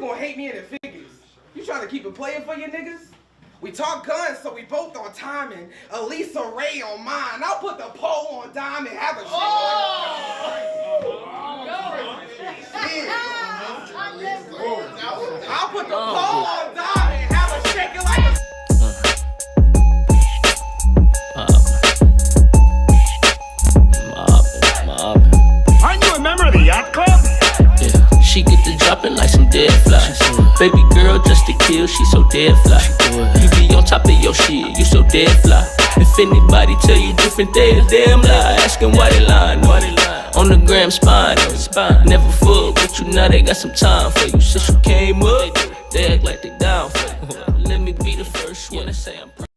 gonna hate me in the figures. You trying to keep it playing for your niggas? We talk guns, so we both on timing. Elisa Ray on mine. I'll put the pole on dime and have a shit. I'll put the pole on dime and have a shaking like a. Aren't you a member of the yacht club? Yeah, she get to dropping like some dead flies. Baby girl just to kill, she so dead fly. You be on top of your shit, you so dead fly. If anybody tell you different, they a damn lie. Asking why they lying, on the gram spine. Never fuck with you, now they got some time for you. Since you came up, they act like they down for you. Let me be the first one to say I'm proud.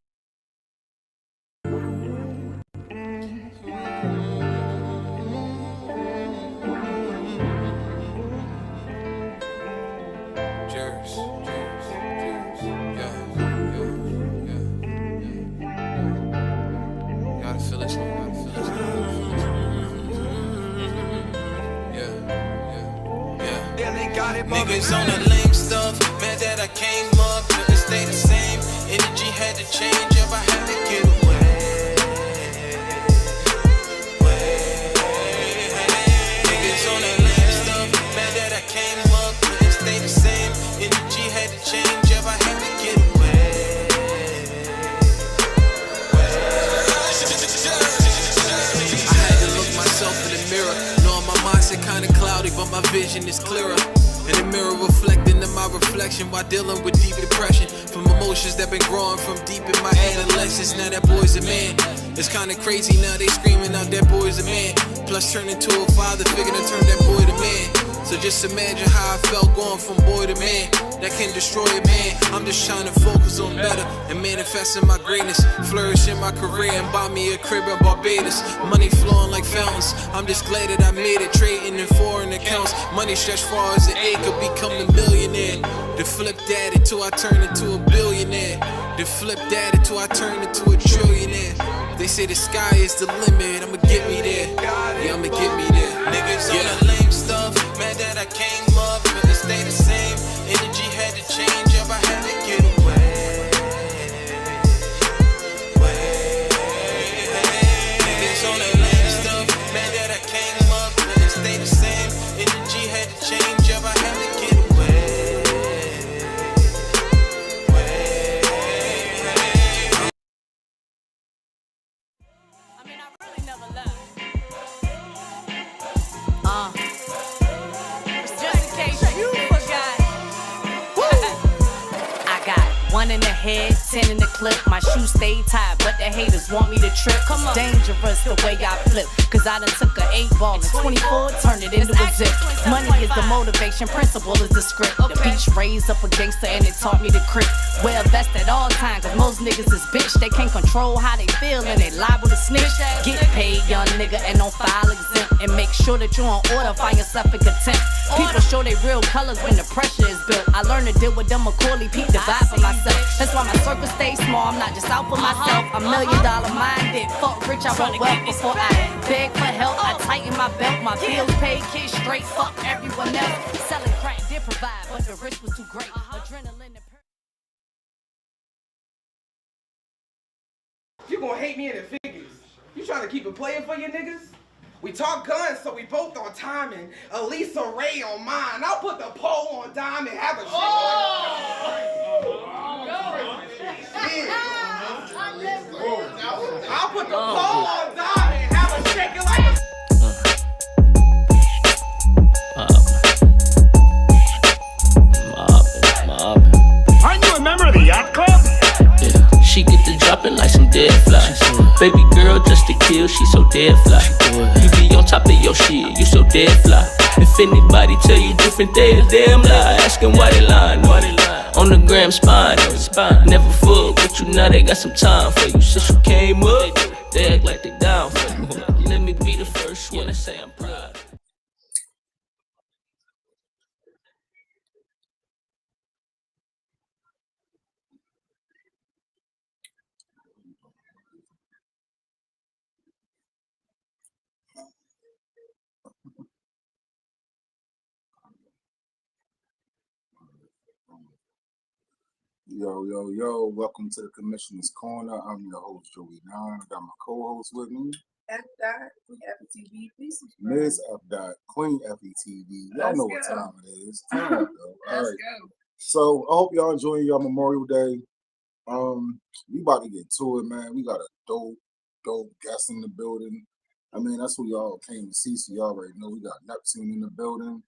Niggas on the lame stuff, mad that I came up, couldn't stay the same. Energy had to change up, I had to get away. Niggas on that lame stuff, mad that I came up, couldn't stay the same. Energy had to change up, I had to get away. I had to look myself in the mirror, knowing my mindset kinda cloudy, but my vision is clearer. In the mirror reflecting in my reflection while dealing with deep depression from emotions that been growing from deep in my adolescence. Now that boy's a man. It's kinda crazy now they screaming out that boy's a man. Plus turning to a father figure to turn that boy to man. So just imagine how I felt going from boy to man. That can destroy a man. I'm just trying to focus on better and manifesting my greatness. Flourish in my career and buy me a crib in Barbados. Money flowing like fountains. I'm just glad that I made it. Trading in foreign accounts. Money stretched far as an acre. Become a millionaire. The flip that till I turn into a billionaire. The flip that till I turn into a trillionaire. They say the sky is the limit. I'ma get me there. Yeah, I'ma get me there. Niggas on the lame stuff. Mad that I came up, couldn't stay the same. Energy had to change up, I had to get away. Niggas on that lame stuff. Mad that I came up, couldn't stay the same. Energy had to change up, I had to get away. I mean, I really never left. Just in case you forgot. I got 1 in the head, 10 in the clip. My shoes stay tied, but the haters want me to trip. It's dangerous the way I flip. Cause I done took a 8-ball and 24, turned it into a zip. Money is the motivation, principle is the script. The beach raised up a gangster and it taught me to crip. Wear a vest at all times, cause most niggas is bitch. They can't control how they feel and they liable to snitch. Get paid, young nigga, and don't file exempt. And make sure that you're on order, find yourself in contempt. People show their real colors when the pressure is built. I learned to deal with them accordingly, peep the vibe for myself. That's why my circle stays small, I'm not just out for myself. I'm $1 million minded, fuck rich, I want wealth before I beg for help. I tighten my belt, my bills paid, kids straight, fuck everyone else. Selling crack did provide, but the risk was too great. Adrenaline and You gonna hate me in the figures. You trying to keep it playing for your niggas? We talk guns, so we both on timing. Elisa Ray on mine. I'll put the pole on dime and have a shit. I'll put the pole on dime and have a shaking like a. Aren't you a member of the yacht club? Yeah, she get to dropping like some dead flies. Baby girl just to kill, she so dead fly. You be on top of your shit, you so dead fly. If anybody tell you different, they a damn lie. Asking why they lying, on the gram spine. Never fuck with you, now they got some time for you. Since you came up, they act like they down for you. Let me be the first one to say I'm proud. Yo, welcome to the Commissioner's Corner. I'm your host, Joey Nine. I got my co-host with me, F. Dot, Queen FETV. Please subscribe. Ms. F. Dot, Queen FETV. Y'all know what time it is. Turn up, though. Let's Alright. go. So I hope y'all enjoying your Memorial Day. We about to get to it, man. We got a dope guest in the building. I mean, that's who y'all came to see, so y'all already know we got Neptune in the building.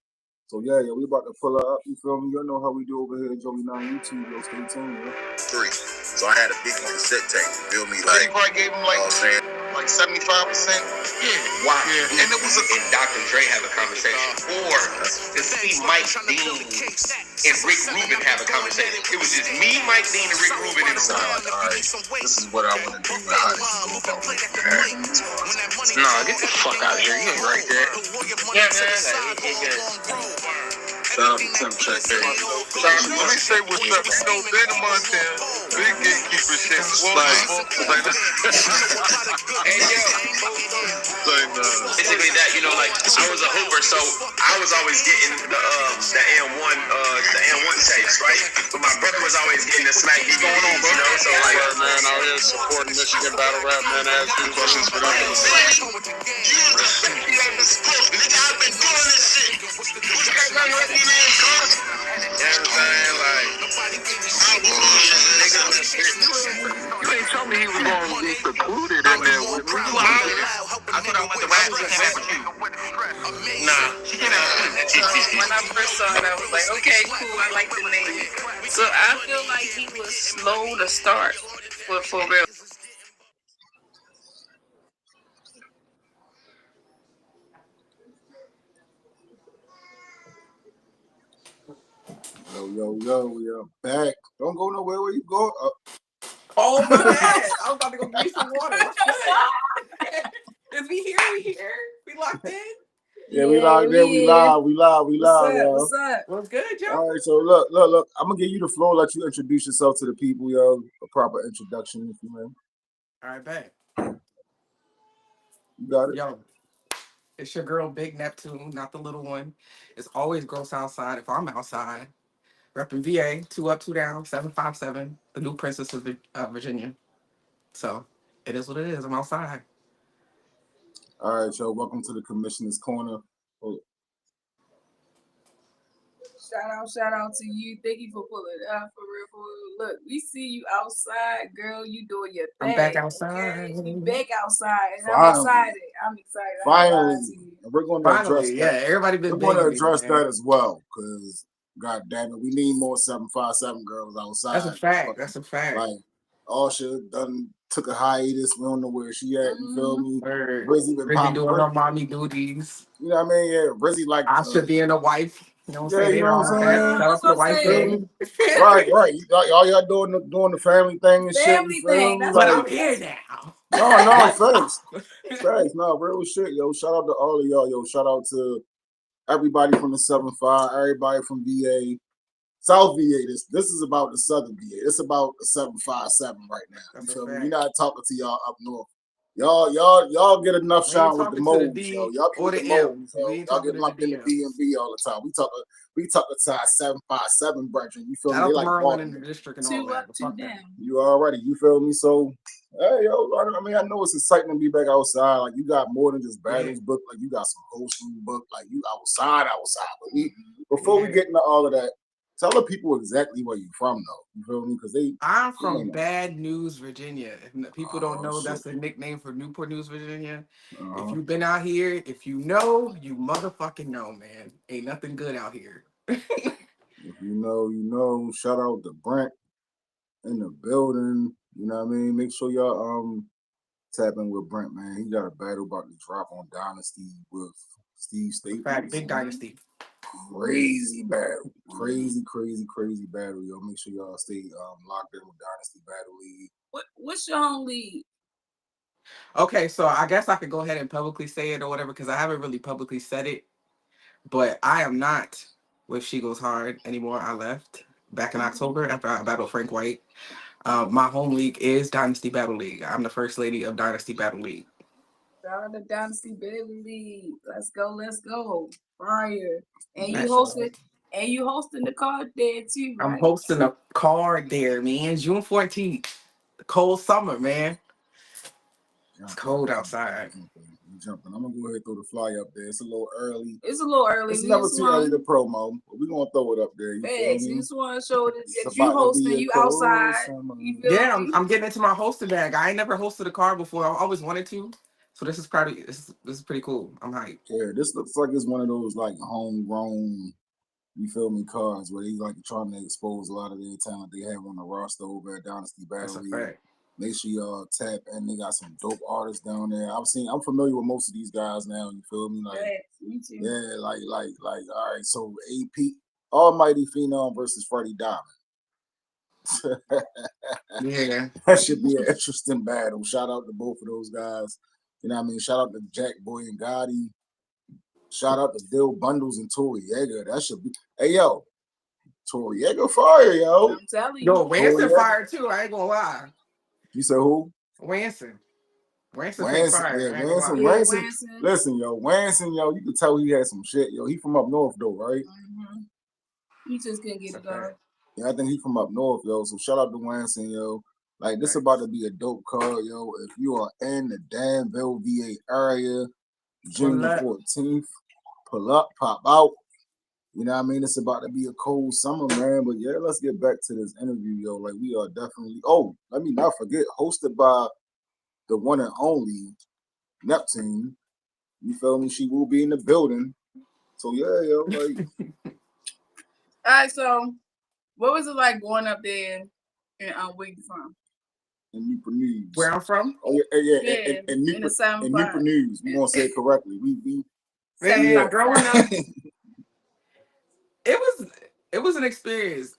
So yeah, we about to pull her up. You feel me? Y'all know how we do over here at Joey 9 YouTube. Yo, stay tuned, yo. 3. So I had a big cassette tape. You feel me? Like, probably gave him like 75%. Yeah. Wow. Yeah. And it was and Dr. Dre have a conversation, or to see Mike Dean and Rick Rubin have a conversation. It was just me, Mike Dean, and Rick Rubin in the room. All right, this is what I want to do. Nah, get the fuck out of here. You ain't right there. Yeah, man. Shout out to Tim Check. Let me say what's up. You know, Ben Montana, big gatekeeper shit. Hey, yo. Basically that, you know, like, I was a hooper, so I was always getting the AM1 tapes, right? But my brother was always getting the Smack DVDs, you know? So, like, man, out here supporting Michigan battle rap, man. Ask you questions for them. You respect me like this close. Nigga, I've been doing this shit. You got nothing with me, man, cuz. You know what I'm saying? Like, you ain't told me he was going to be secluded in there with me. I thought I went to rap. She came back with you. Nah, she came back with you. When I first saw it, I was like, okay, cool, I like the name. So I feel like he was slow to start, but for real. Yo, we are back. Don't go nowhere. Where you go? Oh my bad. I was about to go get me some water. What's good? Is we here? We locked in? Yeah, we locked in. We live, yo. What's up? What's good, yo? All right, so look. I'm gonna give you the floor. Let you introduce yourself to the people, yo. A proper introduction, if you may. All right, bet. You got it. Yo, it's your girl, Big Neptune, not the little one. It's always gross outside if I'm outside. Repping VA, 2 up, 2 down, 757, the new princess of Virginia. So it is what it is. I'm outside. All right, yo. Welcome to the Commissioner's Corner. Shout out to you. Thank you for pulling up for real. Look, we see you outside, girl. You doing your thing. I'm back outside. Okay? You back outside, and Finally. I'm excited. Finally, we're going to address that. Yeah, everybody been. We're going to address that as well, because God damn it, we need more 757 girls outside. That's a fact. Like, Usher done took a hiatus. We don't know where she at. You feel me? Brizzy doing her mommy duties. You know what I mean? Yeah, Brizzy like Usher being a wife. You know what I'm saying? You know what I'm saying? Shout out to the wife. Right. Y'all doing the family thing and family shit. Thing. But I'm here now. No, thanks. No, real shit, yo. Shout out to all of y'all, yo. Shout out to everybody from the 7-5, everybody from VA. South VA, this is about the Southern VA. It's about the 757 right now. You feel me? We're not talking to y'all up north. Y'all get enough shine with the modes, yo. Y'all get the modes, yo. Y'all get lumped in the B&B all the time. We talking to our 757 brethren. You feel me? They like Baltimore. In the district and 2 all up, that. 2 down. You already, you feel me? So, hey, yo, I mean, I know it's exciting to be back outside. Like, you got more than just battles booked. Like, you got some hosting booked. Like, you outside. But before we get into all of that, tell the people exactly where you from, though. You feel me? Because I'm from Bad News, Virginia. If people don't know, that's the nickname for Newport News, Virginia. If you've been out here, if you know, you motherfucking know, man. Ain't nothing good out here. If you know, you know. Shout out to Brent in the building. You know what I mean? Make sure y'all tap in with Brent, man. He got a battle about to drop on Dynasty with Steve Staples. Big Dynasty. Crazy battle. Crazy battle, yo. Make sure y'all stay locked in with Dynasty Battle League. What's your home league? Okay, so I guess I could go ahead and publicly say it or whatever, because I haven't really publicly said it. But I am not with She Goes Hard anymore. I left back in October after I battled Frank White. My home league is Dynasty Battle League. I'm the first lady of Dynasty Battle League. Shout out to Dynasty Battle League. Let's go. Fire. And you hosted And you hosting the card there too, right? I'm hosting a card there, man. June 14th. Cold summer, man. It's cold outside. I'm jumping. I'm gonna go ahead and throw the fly up there. It's a little early. It's a little early. It's never too early to promo, but we're gonna throw it up there. You feel me? You just want to show that you hosting, you outside. You feel Yeah, me? I'm getting into my hosting bag. I ain't never hosted a card before. I always wanted to. So this is probably this is pretty cool. I'm hyped. Yeah, this looks like it's one of those like homegrown, you feel me, cards where they like trying to expose a lot of their talent they have on the roster over at Dynasty Battle League. Make sure y'all tap and they got some dope artists down there. I'm familiar with most of these guys now, you feel me? Like me too. Yeah, like all right, so AP Almighty Phenom versus Freddie Diamond. Yeah. That should be an interesting battle. Shout out to both of those guys. You know what I mean? Shout out to Jack Boy and Gotti. Shout out to Dill Bundles and Toriega. That should be. Hey, yo. Toriega fire, yo. I'm telling you. Yo, Wanson fire too. I ain't gonna lie. You said who? Wanson. Wanson, yeah, Wanson. Listen, yo, Wanson, yo, you can tell he had some shit, yo. He from up north, though, right? Mm-hmm. He just couldn't get it done. Yeah, I think he from up north, yo. So shout out to Wanson, yo. Like, this about to be a dope card, yo. If you are in the Danville, VA area, June 14th, pull up, pop out. You know what I mean? It's about to be a cold summer, man. But yeah, let's get back to this interview, yo. Like, we are definitely, let me not forget, hosted by the one and only Neptune. You feel me? She will be in the building. So yeah, yo, like. All right, so what was it like going up there and where you from? In Newport News. Where I'm from? Oh yeah, in Newport News. We gonna say it correctly. We growing up, it was an experience.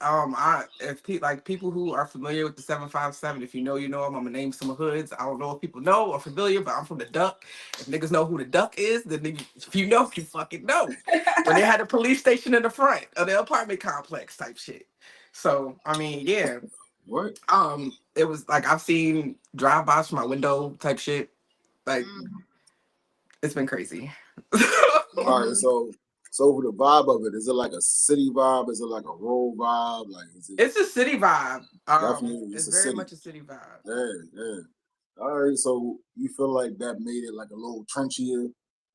If people who are familiar with the 757, if you know, you know them. I'm gonna name some hoods. I don't know if people know or familiar, but I'm from the Duck. If niggas know who the Duck is, then if you know, you fucking know. When they had a police station in the front of the apartment complex type shit. So I mean, yeah. What? It was like I've seen drive-bys from my window type shit. Like it's been crazy. All right, so for the vibe of it, is it like a city vibe? Is it like a rural vibe? Like it's a city vibe. Definitely, it's very much a city vibe. Yeah. All right, so you feel like that made it like a little trenchier?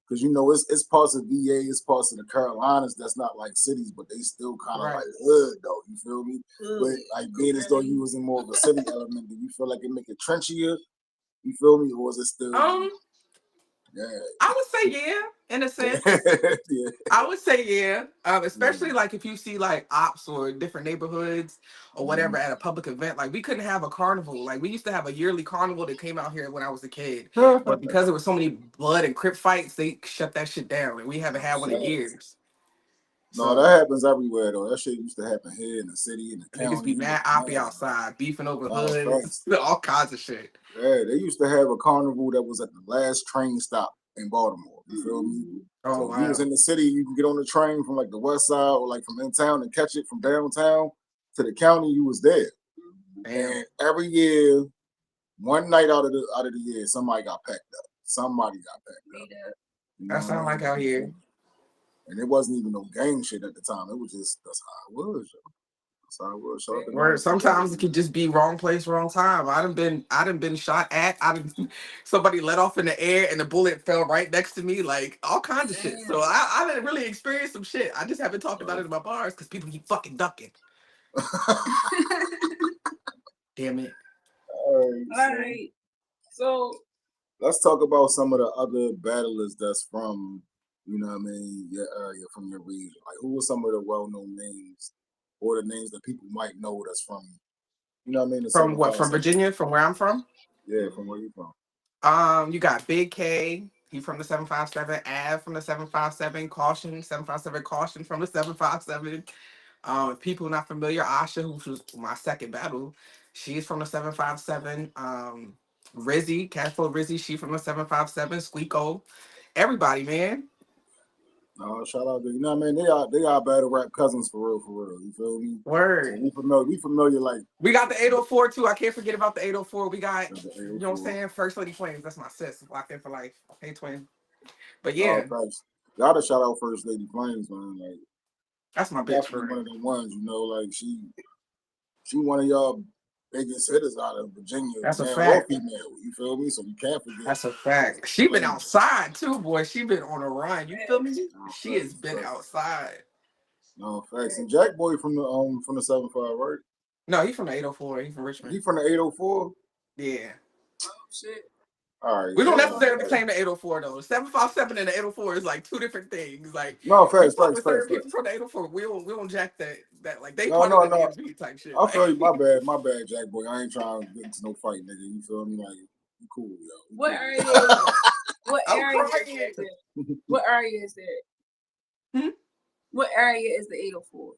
Because you know it's parts of VA, it's parts of the Carolinas that's not like cities, but they still kind of like hood though. You feel me? But like being as though you was in more of a city element, do you feel like it make it trenchier? You feel me, or is it still? Yeah. I would say yeah, in a sense. Yeah. I would say yeah. Especially like if you see like ops or different neighborhoods or whatever at a public event. Like we couldn't have a carnival. Like we used to have a yearly carnival that came out here when I was a kid. But because there was so many blood and crip fights, they shut that shit down. And we haven't had one in years. No, that happens everywhere though. That shit used to happen here in the city, in the county. Niggas be mad oppie outside, beefing over hoods, all kinds of shit. Yeah, they used to have a carnival that was at the last train stop in Baltimore. You feel me? Oh, so wow. If you was in the city, you can get on the train from like the west side or like from in town and catch it from downtown to the county. You was there. Damn. And every year, one night out of the year, somebody got packed up. Somebody got packed up. That sound like out here. And it wasn't even no gang shit at the time. It was just that's how it was. That's how it was. Where sometimes it could just be wrong place, wrong time. I done been shot at. Somebody let off in the air and the bullet fell right next to me. Like all kinds of shit. So I didn't really experience some shit. I just haven't talked about it in my bars because people keep fucking ducking. Damn it. All right. So let's talk about some of the other battlers that's from, you know what I mean, your area, from your region. Like, who are some of the well-known names or the names that people might know that's from, you know what I mean? From what? From Virginia? From where I'm from? Yeah, from where you from. You got Big K. He from the 757. Av from the 757. Caution. 757. Caution from the 757. If people not familiar, Asha, who was my second battle, she's from the 757. Rizzy, Catful Rizzy, she from the 757. Squeako. Everybody, man. Shout out to, you know what I mean? They are battle rap cousins for real. You feel me? Word. So we familiar like. We got the 804 too. I can't forget about the 804. We got, you know what I'm saying? First Lady Flames. That's my sis. Locked in for life. Hey, twin. But yeah. Gotta shout out First Lady Flames, man. Like, That's my bitch Definitely for one real. of the ones, you know, like she one of y'all biggest hitters out of Virginia, That's a male or fact. female. You feel me? So you can't forget. That's a fact. She been Yeah. outside too, boy. She been on a run. You feel me? No, She has facts, been facts. outside. No facts. And Jack Boy from the 7-5, right? No, he from the 804. He from He Richmond. from the 804. Yeah. Oh shit. All right. We don't Yeah. necessarily claim the 804 though. 757 and the 804 is like two different things. Like No we facts, fuck facts, with facts, certain facts. people from the 804. We don't jack that like they No, part of no, the no. DMV type shit. I Like feel you. My bad, Jack Boy. I ain't trying to get into no fight, nigga. You feel me? Like, you cool, yo. You What cool. area is it? What I'm area is crying. that? What area is that? Hmm? What area is the 804?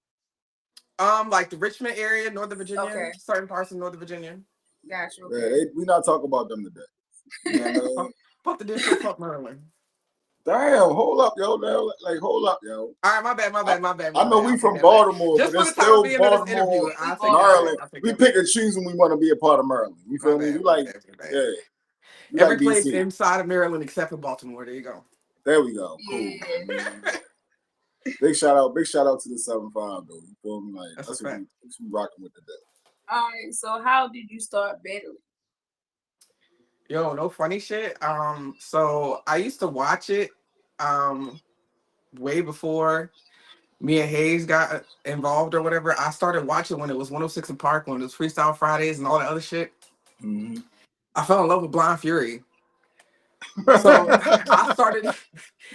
Like the Richmond area, Northern Virginia, Okay. certain parts of Northern Virginia. Gotcha. Yeah, Okay. we not talking about them today. Yeah, no. Fuck the district, fuck Maryland. Damn, hold up, yo. Like, hold up, yo. All right, my bad. I know we I'll take from that back. Baltimore, Just but for it's the time of still being of this Baltimore, interview, I'll take that Maryland. back. I'll take We that pick back. and choose when we want to be a part of Maryland. You My feel me? bad, We my like, bad, my bad. yeah. We Every like place DC. inside of Maryland except for Baltimore. There you go. There we go. Cool. Yeah. Big shout out to the 7-5 though. You feel me? Like That's that's a what fact. we rocking with today. All right. So how did you start battling? Yo, no funny shit. So I used to watch it, way before me and Hayes got involved or whatever. I started watching when it was 106 in Park, when it was Freestyle Fridays and all that other shit. Mm-hmm. I fell in love with Blind Fury. So I started,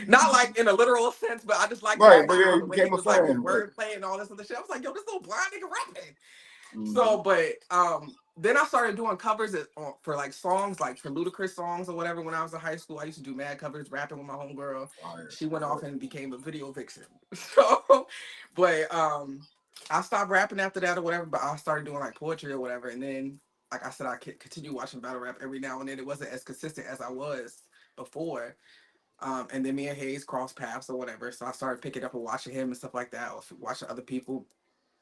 not like in a literal sense, but I just liked Right, Blind but Fury yeah, for you the way he became a was like with fan. Right. wordplay and all this other shit. I was like, yo, this little blind nigga rapping. Mm-hmm. So, but then I started doing covers for like songs, like for Ludacris songs or whatever. When I was in high school, I used to do mad covers, rapping with my homegirl. She went off and became a video vixen. So, but I stopped rapping after that or whatever. But I started doing like poetry or whatever, and then like I said, I continue watching battle rap every now and then. It wasn't as consistent as I was before. And then me and Hayes crossed paths or whatever. So I started picking up and watching him and stuff like that, or watching other people.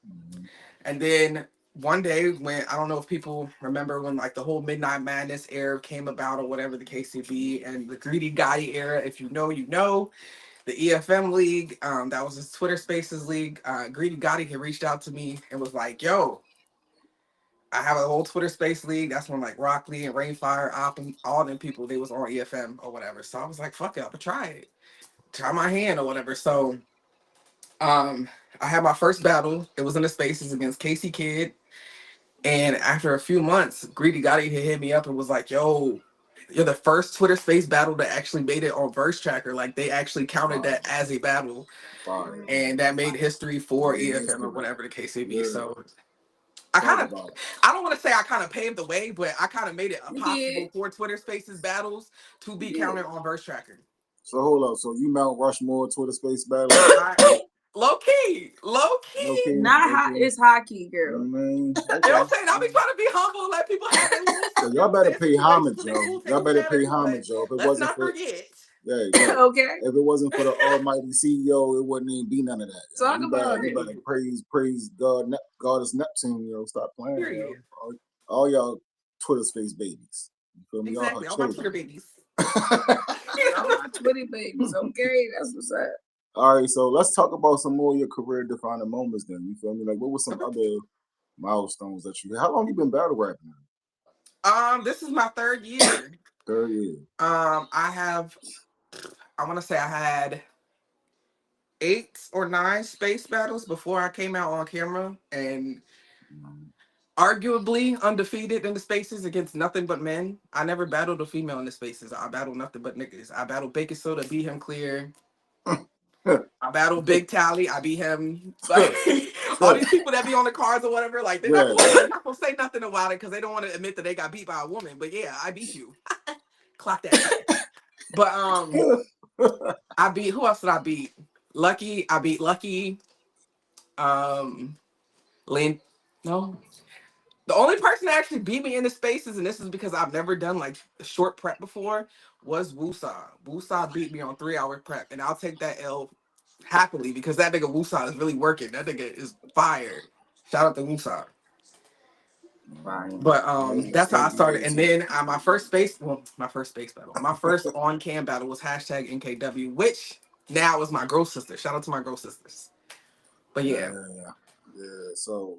Mm-hmm. And then one day when I don't know if people remember when like the whole Midnight Madness era came about or whatever the case may be, and the Greedy Gotti era, if you know, you know, the EFM league, that was his Twitter Spaces league. Greedy Gotti had reached out to me and was like, "Yo, I have a whole Twitter Space league." That's when like Rock Lee and Rainfire, Op, and all them people they was on EFM or whatever. So I was like, "Fuck it, I'll try it, try my hand or whatever." So I had my first battle. It was in the Spaces against Casey Kidd. And after a few months, Greedy Gotti had hit me up and was like, "Yo, you're the first Twitter Space battle that actually made it on Verse Tracker. Like they actually counted that as a battle, Fire. and that made history for Made EFM history. or whatever the case may be." Yeah. So Talk about it. I don't want to say I kind of paved the way, but I kind of made it You possible did. for Twitter Spaces battles to be Yeah. counted on Verse Tracker. So hold up. So you Mount Rushmore Twitter Space battle? Low key. Okay. Not hot. It's hockey, girl. Man, You know what I'm saying? I'll be trying to be humble and let people have their little So y'all better pay homage, yo. cool Y'all better pay status, homage, but yo. If it let's wasn't not for forget. yeah. Okay. If it wasn't for the Almighty CEO, it wouldn't even be none of that. Yo. Talk about You it. better praise God, Goddess Neptune, yo. Stop playing, yo. Period. All y'all Twitter space babies. You feel me? Exactly. All my Twitter babies. All my Twitter babies. Okay, that's what's up. All right, so let's talk about some more of your career defining moments then. You feel me? Like what were some other milestones that you had? How long you been battle rapping? This is my third year. Third year. I want to say I had 8 or 9 space battles before I came out on camera, and arguably undefeated in the spaces against nothing but men. I never battled a female in the spaces. I battled nothing but niggas. I battled Bacon Soda, beat him clear. I battled Big Tally. I beat him. Like all these people that be on the cards or whatever, like they're not gonna say nothing about it because they don't want to admit that they got beat by a woman. But yeah, I beat you. Clock that shit. But I beat, who else did I beat? Lucky. I beat Lucky. Lynn. No. The only person that actually beat me in the spaces, and this is because I've never done like short prep before, was Wusa. Wusa beat me on 3-hour prep, and I'll take that L happily because that nigga Wusa is really working. That nigga is fire. Shout out to Wusa. But that's how I started. And then my first space battle, my first on cam battle was hashtag NKW, which now is my girl sister. Shout out to my girl sisters. But yeah. So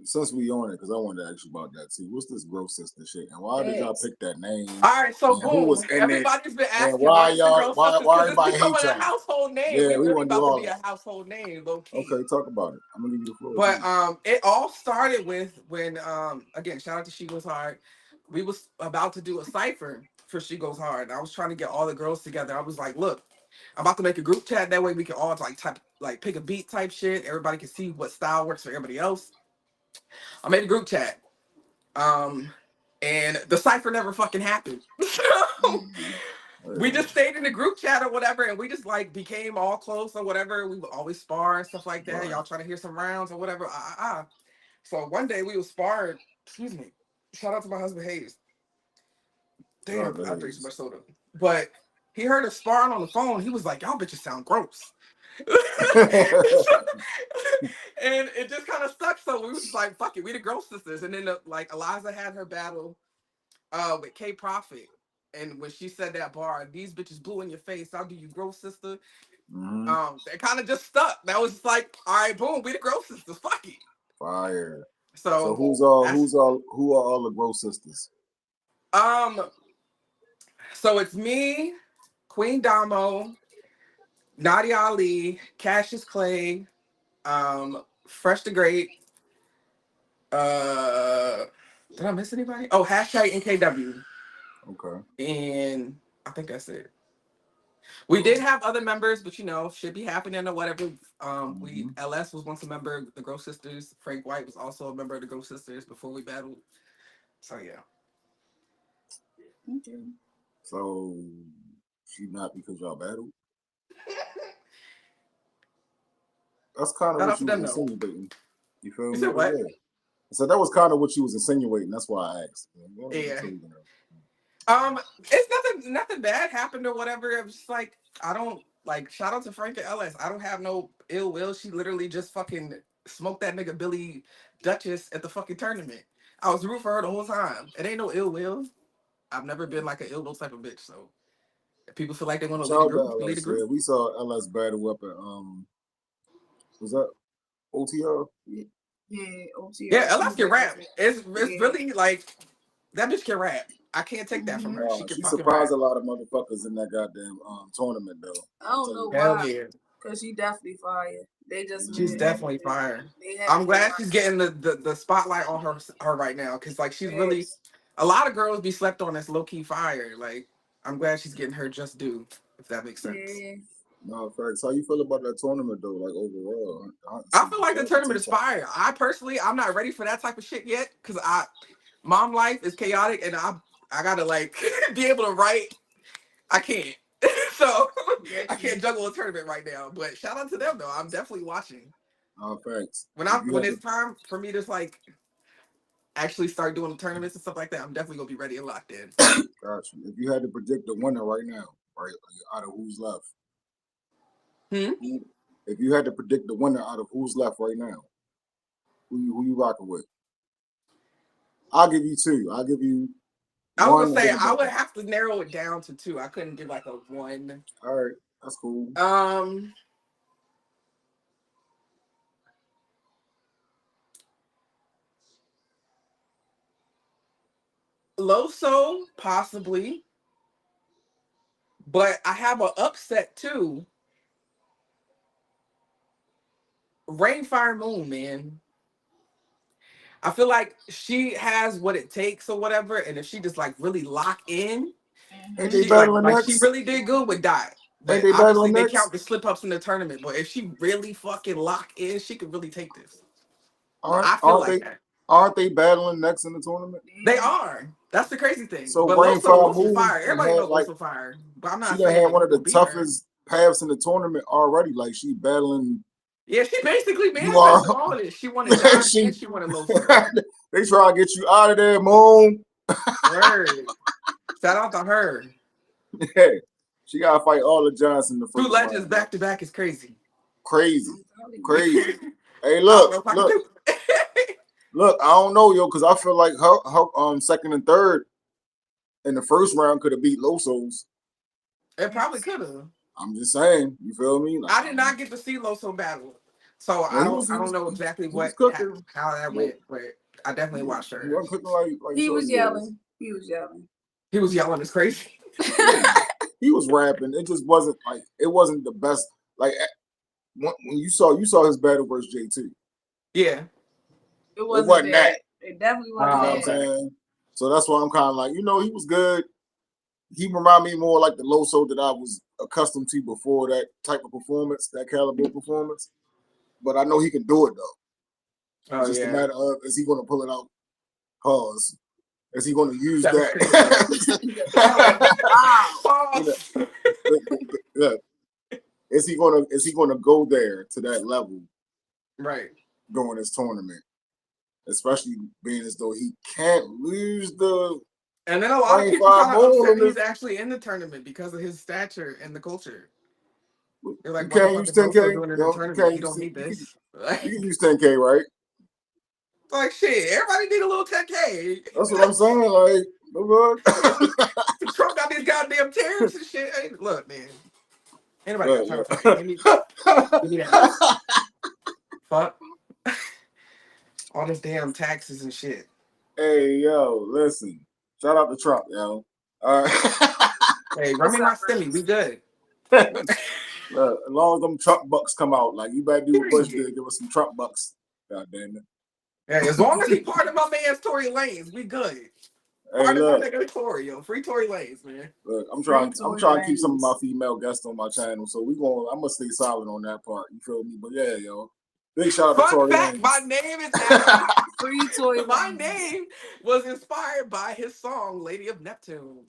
since we on it, because I wanted to ask you about that too. What's this Growth Sister shit, and why did y'all pick that name? All right, so and who was boom, in everybody's been and asking why what's the y'all, Growth why Sisters because it's everybody hate becoming a y'all? household name. Yeah, we we really want to do about to all be that. a household name, low key. Okay, talk about it. I'm gonna give you the floor. But it all started with when again, shout out to She Goes Hard. We was about to do a cipher for She Goes Hard. I was trying to get all the girls together. I was like, look, I'm about to make a group chat. That way we can all pick a beat type shit. Everybody can see what style works for everybody else. I made a group chat. And the cipher never fucking happened. We just stayed in the group chat or whatever, and we just like became all close or whatever. We would always spar and stuff like that. Right. Y'all trying to hear some rounds or whatever. So one day we was sparring. Excuse me. Shout out to my husband Hayes. Damn, I drink so much soda. But he heard us sparring on the phone. He was like, "Y'all bitches sound gross." And it just kind of stuck. So we was just like, "Fuck it, we the Gross Sisters." And then like Eliza had her battle with K Profit. And when she said that bar, "These bitches blew in your face, I'll do you Gross Sister." It kind of just stuck. That was like, all right, boom, we the Gross Sisters. Fuck it. Fire. So who are all the Growth Sisters? So it's me, Queen Damo, Nadia Ali, Cassius Clay, Fresh the Great. Did I miss anybody? Oh, hashtag NKW. Okay. And I think that's it. We did have other members, but should be happening or whatever. We LS was once a member of the Gross Sisters. Frank White was also a member of the Gross Sisters before we battled. So yeah. Okay. So she not because y'all battled? That's kind of what you was insinuating. You feel me? You said what? Yeah. So that was kind of what you was insinuating. That's why I asked. Yeah. It's nothing bad happened or whatever. It was just like, I don't like, shout out to Frank and LS. I don't have no ill will. She literally just fucking smoked that nigga Billy Duchess at the fucking tournament. I was rooting for her the whole time. It ain't no ill will. I've never been like an ill will type of bitch. So if people feel like they want to lead a group, lead a group. Yeah, we saw LS battle up at was that OTR? Yeah, OTR. Yeah, LS can rap. It's really like that bitch can rap. I can't take that from her. She can fucking surprised rap. a lot of motherfuckers in that goddamn tournament though. I don't know Hell why. yeah. Cause she definitely fire. She's definitely fire. I'm glad she's getting the spotlight on her right now. Cause like she's really a lot of girls be slept on as low key fire. Like I'm glad she's getting her just due, if that makes sense. Yeah. No, facts. How you feel about that tournament though? Like overall, I feel like the tournament is fire. I'm not ready for that type of shit yet. Cause mom life is chaotic, and I gotta like be able to write. I can't. So I can't juggle a tournament right now. But shout out to them though. I'm definitely watching. Oh, thanks. When it's time for me to like actually start doing the tournaments and stuff like that, I'm definitely gonna be ready and locked in. Gotcha. If you had to predict the winner right now, right, out of who's left. If you had to predict the winner out of who's left right now, who you rocking with? I'll give you two. I'll give you. I was gonna say I would have to narrow it down to two. I couldn't give like a one. All right, that's cool. Loso, possibly. But I have an upset too. Rain, Fire, Moon, man. I feel like she has what it takes or whatever, and if she just like really lock in, she really did good with Dot. But obviously they count the slip ups in the tournament. But if she really fucking lock in, she could really take this. I feel like that. Aren't they battling next in the tournament? They are. That's the crazy thing. So but Loso fire. Everybody knows Loso fire. But I'm not saying she had one of the toughest paths in the tournament already. Like she battling. Yeah, she basically manifested all of this. She wanted John and she wanted Loso. They try to get you out of there, Moon. Word. Shout out to her. Yeah. She gotta fight all the Johns in the first two legends back to back is crazy. Crazy. Hey, look. Look, I don't know, yo, because I feel like her second and third in the first round could have beat Loso's. It probably could have. I'm just saying, you feel me? Like, I did not get to see Loso battle. So Well, I don't know exactly he was what cooking. how that went, but I definitely watched He her. wasn't cooking like He was Shorty yelling. He was yelling. He was yelling. It's crazy. He was rapping. It just wasn't like it wasn't the best. Like when you saw his battle versus JT. Yeah. It Wasn't wasn't that. It definitely You wasn't know what I'm that. saying? So that's why I'm kind of like, he was good. He reminded me more like the Loso that I was accustomed to before that type of performance, that caliber performance. But I know he can do it though. Oh It's just a yeah. matter of, is he going to pull it out? Pause. Is he going to use That was that? Pause. Yeah. Is he going to go there to that level Right. during this tournament? Especially being as though he can't lose the. And then a lot of people kind of upset he's actually in the tournament because of his stature and the culture. They're like, you can't use 10K. Doing in the tournament. You don't need this. You can use 10K, right? Like shit, everybody need a little 10K. That's what I'm saying. Like, Trump got these goddamn tariffs and shit. Hey, look, man. Anybody got time for that? Give me that. Fuck. All this damn taxes and shit. Hey, yo, listen. Shout out to Trump, yo. All right. Hey, run me my stimmy. We good. Look, as long as them Trump bucks come out, like you better do what Bush did, give us some Trump bucks. God damn it. Hey, as long as he part of my man's Tory Lanez, we good. Part of my nigga Tory, yo. Free Tory Lanez, man. Look, I'm trying to keep some of my female guests on my channel, so I'm gonna stay silent on that part. You feel me? But yeah, yo. Big shout out to Tory Fun fact, Lanez. my name is actually Free Tory. My name was inspired by his song Lady of Neptune.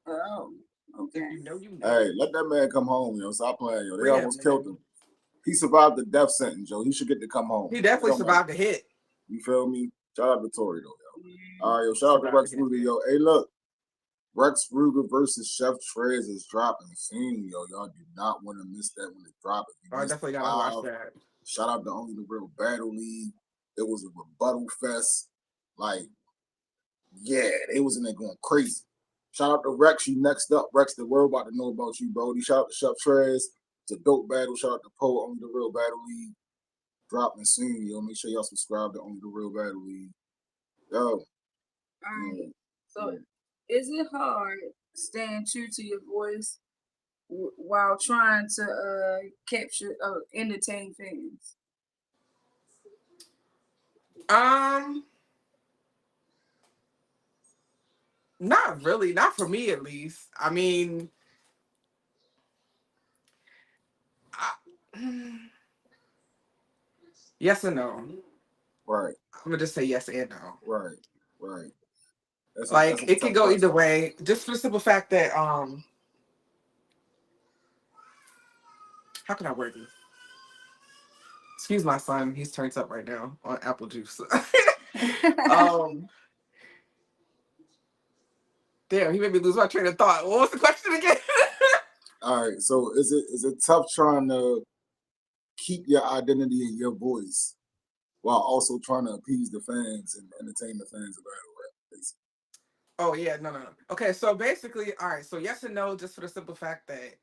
Oh, okay. You know. Hey, let that man come home, yo. Stop playing, yo. They almost killed him. He survived the death sentence, yo. He should get to come home. He definitely survived the hit. You feel me? Shout out to Tory, though, yo. All right, yo. Shout out to Rex Ruger, yo. Hey, look. Rex Ruger versus Chef Trez is dropping soon, yo. Y'all do not want to miss that when it drops. I definitely gotta watch that. Shout out to Only the Real Battle League. It was a rebuttal fest. Like, yeah, they was in there going crazy. Shout out to Rex. You next up. Rex, the world about to know about you, Brody. Shout out to Chef Trez. It's a dope battle. Shout out to Poe, Only the Real Battle League. Dropping soon, yo. Make sure y'all subscribe to Only the Real Battle League. Yo. So, is it hard staying true to your voice while trying to capture, entertain fans? Not really. Not for me, at least. I mean, yes and no. Right. I'm gonna just say yes and no. Right. Like it can go either way. Just for the simple fact that how can I word this? Excuse my son. He's turned up right now on apple juice. Damn, he made me lose my train of thought. What was the question again? All right. So is it tough trying to keep your identity and your voice while also trying to appease the fans and entertain the fans of battle rap, basically? Oh yeah, no. Okay, so basically, all right. So yes and no, just for the simple fact that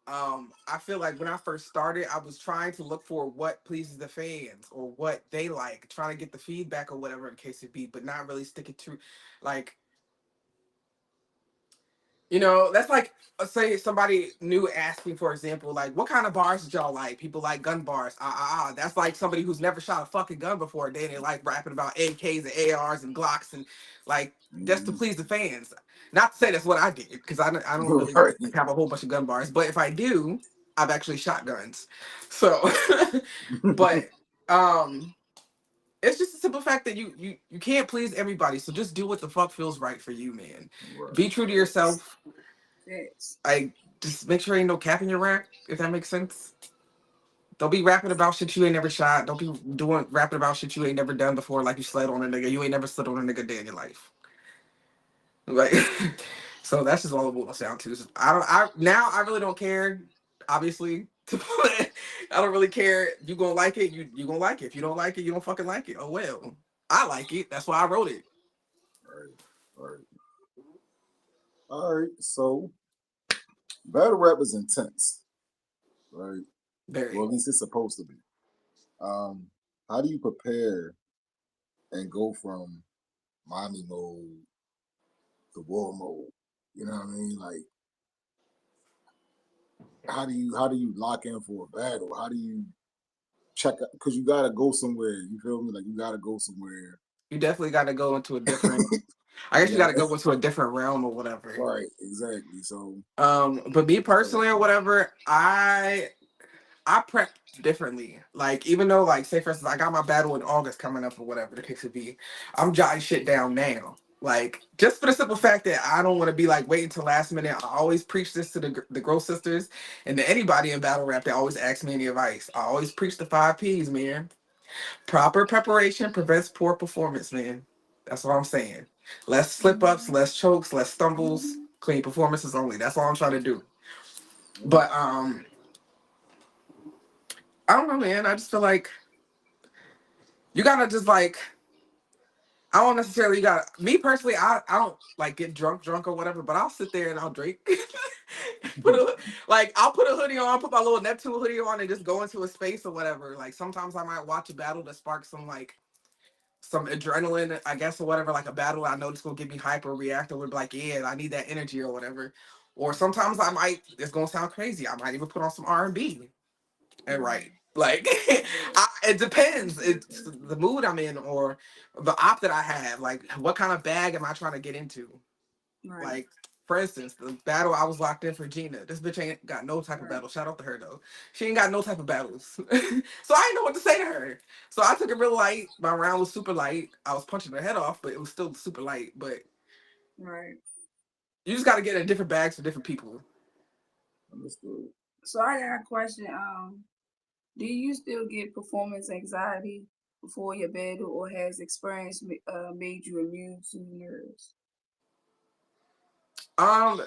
I feel like when I first started, I was trying to look for what pleases the fans or what they like, trying to get the feedback or whatever the case it be, but not really sticking to, like, you know, that's like, say somebody new asking, for example, like, what kind of bars did y'all like? People like gun bars. That's like somebody who's never shot a fucking gun before. They like rapping about AKs and ARs and Glocks and like just to please the fans. Not to say that's what I did because I don't really have a whole bunch of gun bars, but if I do, I've actually shot guns. So, but it's just a simple fact that you can't please everybody. So just do what the fuck feels right for you, man. Right. Be true to yourself. Yes. I just make sure ain't no cap in your rap, if that makes sense. Don't be rapping about shit you ain't never shot. Don't be rapping about shit you ain't never done before, like you slid on a nigga. You ain't never slid on a nigga day in your life. Like, so that's just all it boils down to. I really don't care. Obviously, I don't really care. You gonna like it, you gonna like it. If you don't like it, you don't fucking like it. Oh well. I like it. That's why I wrote it. All right. So battle rap is intense, right? Very. Well, at least it's supposed to be. How do you prepare and go from mommy mode to war mode? You know what I mean? Like, how do you lock in for a battle? How do you check? Because you gotta go somewhere. You feel me? Like you gotta go somewhere. You definitely got to go into a different. I guess you got to go into a different realm or whatever. Right, exactly. So, But me personally or whatever, I prep differently. Like even though like say for instance I got my battle in August coming up or whatever the case would be, I'm jotting shit down now. Like just for the simple fact that I don't want to be like waiting till last minute. I always preach this to the Grow Sisters and to anybody in battle rap that always asks me any advice. I always preach the 5 P's, man. Proper preparation prevents poor performance, man. That's what I'm saying. Less slip ups, less chokes, less stumbles, clean performances only. That's all I'm trying to do. But I don't know, man. I just feel like you gotta just like I don't necessarily got me personally. I don't like get drunk or whatever, but I'll sit there and I'll drink. I'll put a hoodie on, put my little Neptune hoodie on, and just go into a space or whatever. Like sometimes I might watch a battle that sparks some adrenaline, I guess, or whatever. Like a battle I know it's gonna get me hyper react or be like, yeah, I need that energy or whatever. Or sometimes I might. It's gonna sound crazy. I might even put on some R&B and write. Like it depends. It's the mood I'm in or the op that I have. Like what kind of bag am I trying to get into? Right. Like for instance, the battle I was locked in for Gina. This bitch ain't got no type of Right. battle. Shout out to her though. She ain't got no type of battles. So I didn't know what to say to her. So I took it real light. My round was super light. I was punching her head off, but it was still super light. But Right. you just got to get in different bags for different people. understood. So I got a question. Do you still get performance anxiety before your battle, or has experience made you immune to nerves? Um,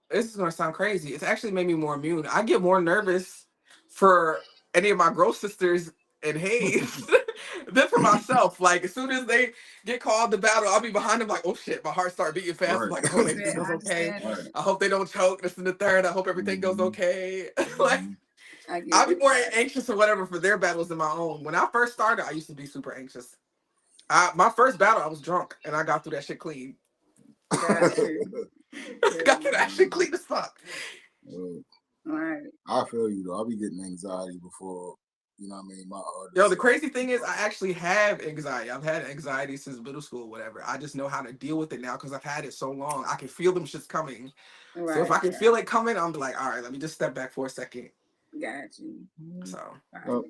this is gonna sound crazy. It's actually made me more immune. I get more nervous for any of my growth sisters and Hayes than for myself. Like as soon as they get called to battle, I'll be behind them like, oh shit, my heart start beating fast. I'm Right. like, I hope everything Yeah, goes I okay. understand. Right. I hope they don't choke. This and the third. I hope everything goes okay. Like Mhm. I get I'll be it. more anxious or whatever for their battles than my own. When I first started, I used to be super anxious. My first battle, I was drunk and I got through that shit clean. Got you. Got through that shit clean as fuck. Right. I feel you though. I'll be getting anxiety before, you know what I mean, my Yo, artists. the crazy thing is, I actually have anxiety. I've had anxiety since middle school, or whatever. I just know how to deal with it now because I've had it so long. I can feel them shits coming. So if Right. I can feel it coming, I'm like, all right, let me just step back for a second. Got you. So Uh,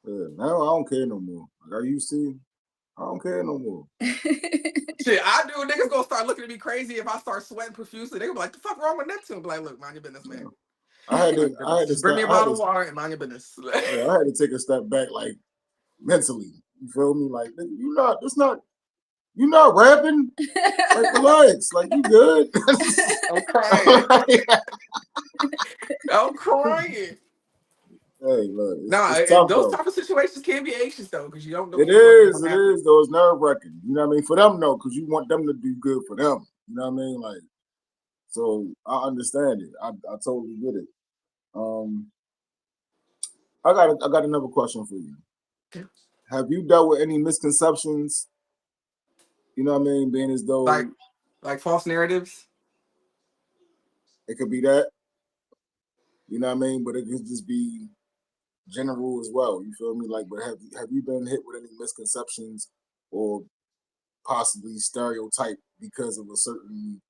yeah, now I don't care no more. Like I used to, I don't care no more. shit, I do. Niggas gonna start looking at me crazy if I start sweating profusely. They gonna be like, the fuck wrong with Neptune? Be like, look, mind your business, man. I had Mind to, your I had business. to Just bring step, me a bottle of water and mind your business. I had to take a step back, like mentally. You feel me? Like you're not rapping. Like relax, like you good. I'm crying. I'm crying. Hey, look, Nah, it's tough those though. type of situations can be anxious though, because you don't know It what the fuck is is, gonna it happen. is though. It's nerve wracking. You know what I mean? For them, no, because you want them to do good for them. You know what I mean? Like, so I understand it. I totally get it. Um, I got another question for you. Have you dealt with any misconceptions? You know what I mean? Being as though Like false narratives. it could be that. You know what I mean? But it could just be general as well. You feel me? Like, but have you been hit with any misconceptions or possibly stereotype because of a certain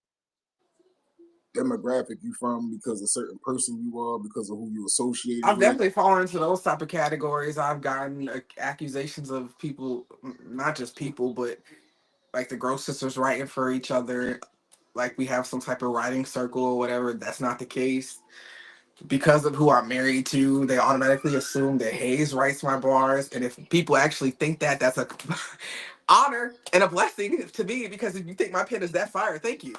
demographic you from, because a certain person you are, because of who you associated I've with? definitely fallen into those type of categories. I've gotten accusations of people, not just people, but like the Gross Sisters writing for each other. Like we have some type of writing circle or whatever. That's not the case. Because of who I'm married to, they automatically assume that Hayes writes my bars. And if people actually think that, that's a honor and a blessing to me. Because if you think my pen is that fire, thank you.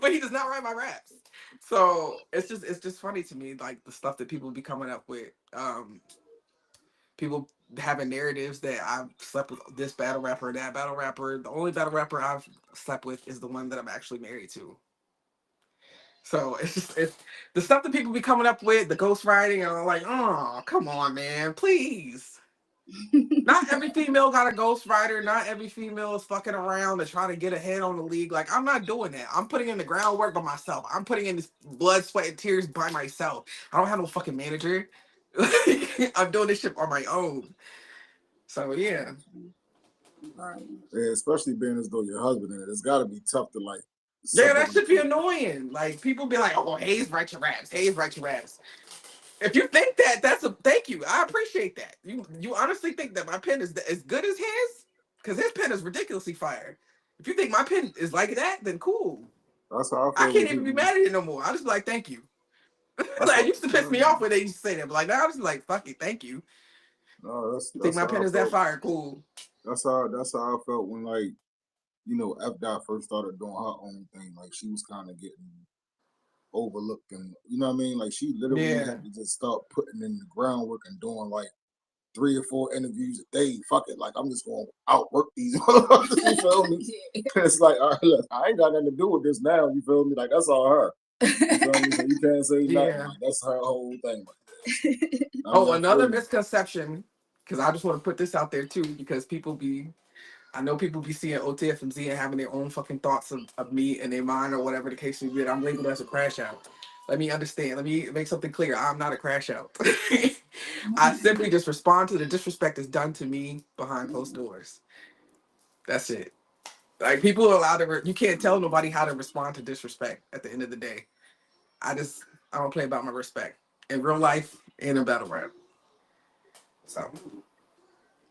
But he does not write my raps. So it's just funny to me, like the stuff that people be coming up with. People having narratives that I've slept with this battle rapper, that battle rapper. The only battle rapper I've slept with is the one that I'm actually married to. So it's the stuff that people be coming up with, the ghostwriting, and I'm like, oh, come on, man, please. Not every female got a ghostwriter. Not every female is fucking around to try to get ahead on the league. Like, I'm not doing that. I'm putting in the groundwork by myself. I'm putting in this blood, sweat, and tears by myself. I don't have no fucking manager. I'm doing this shit on my own. So yeah. Yeah, especially being as though your husband in it. It's got to be tough to like. Yeah, that should be annoying. Like, people be like, oh, Hayes write your raps. Hayes write your raps. If you think that, that's a thank you. I appreciate that. You honestly think that my pen is as good as his? Because his pen is ridiculously fire. If you think my pen is like that, then cool. That's how I feel. I can't even be mad at it no more. I'll just be like, thank you. Like, it used to piss me off when they used to say that, but like now I'm just like, fuck it, thank you. No, that's think my pen is that fire, cool. That's how I felt when, like, you know, F Dot first started doing her own thing. Like, she was kind of getting overlooked, and you know what I mean. Like, she literally had to just start putting in the groundwork and doing like 3 or 4 interviews a day. Fuck it, like I'm just gonna outwork these. You feel me? It's like, all right, look, I ain't got nothing to do with this now. You feel me? Like, that's all her. You feel me? So you can't say nothing. Like, that's her whole thing. Oh, another misconception, because I just want to put this out there too, because I know people be seeing OTFMZ and having their own fucking thoughts of me in their mind or whatever the case may be. I'm labeled as a crash out. Let me understand. Let me make something clear. I'm not a crash out. I simply just respond to the disrespect that's done to me behind closed doors. That's it. Like, people are allowed to, you can't tell nobody how to respond to disrespect at the end of the day. I don't play about my respect in real life and in battle rap. So,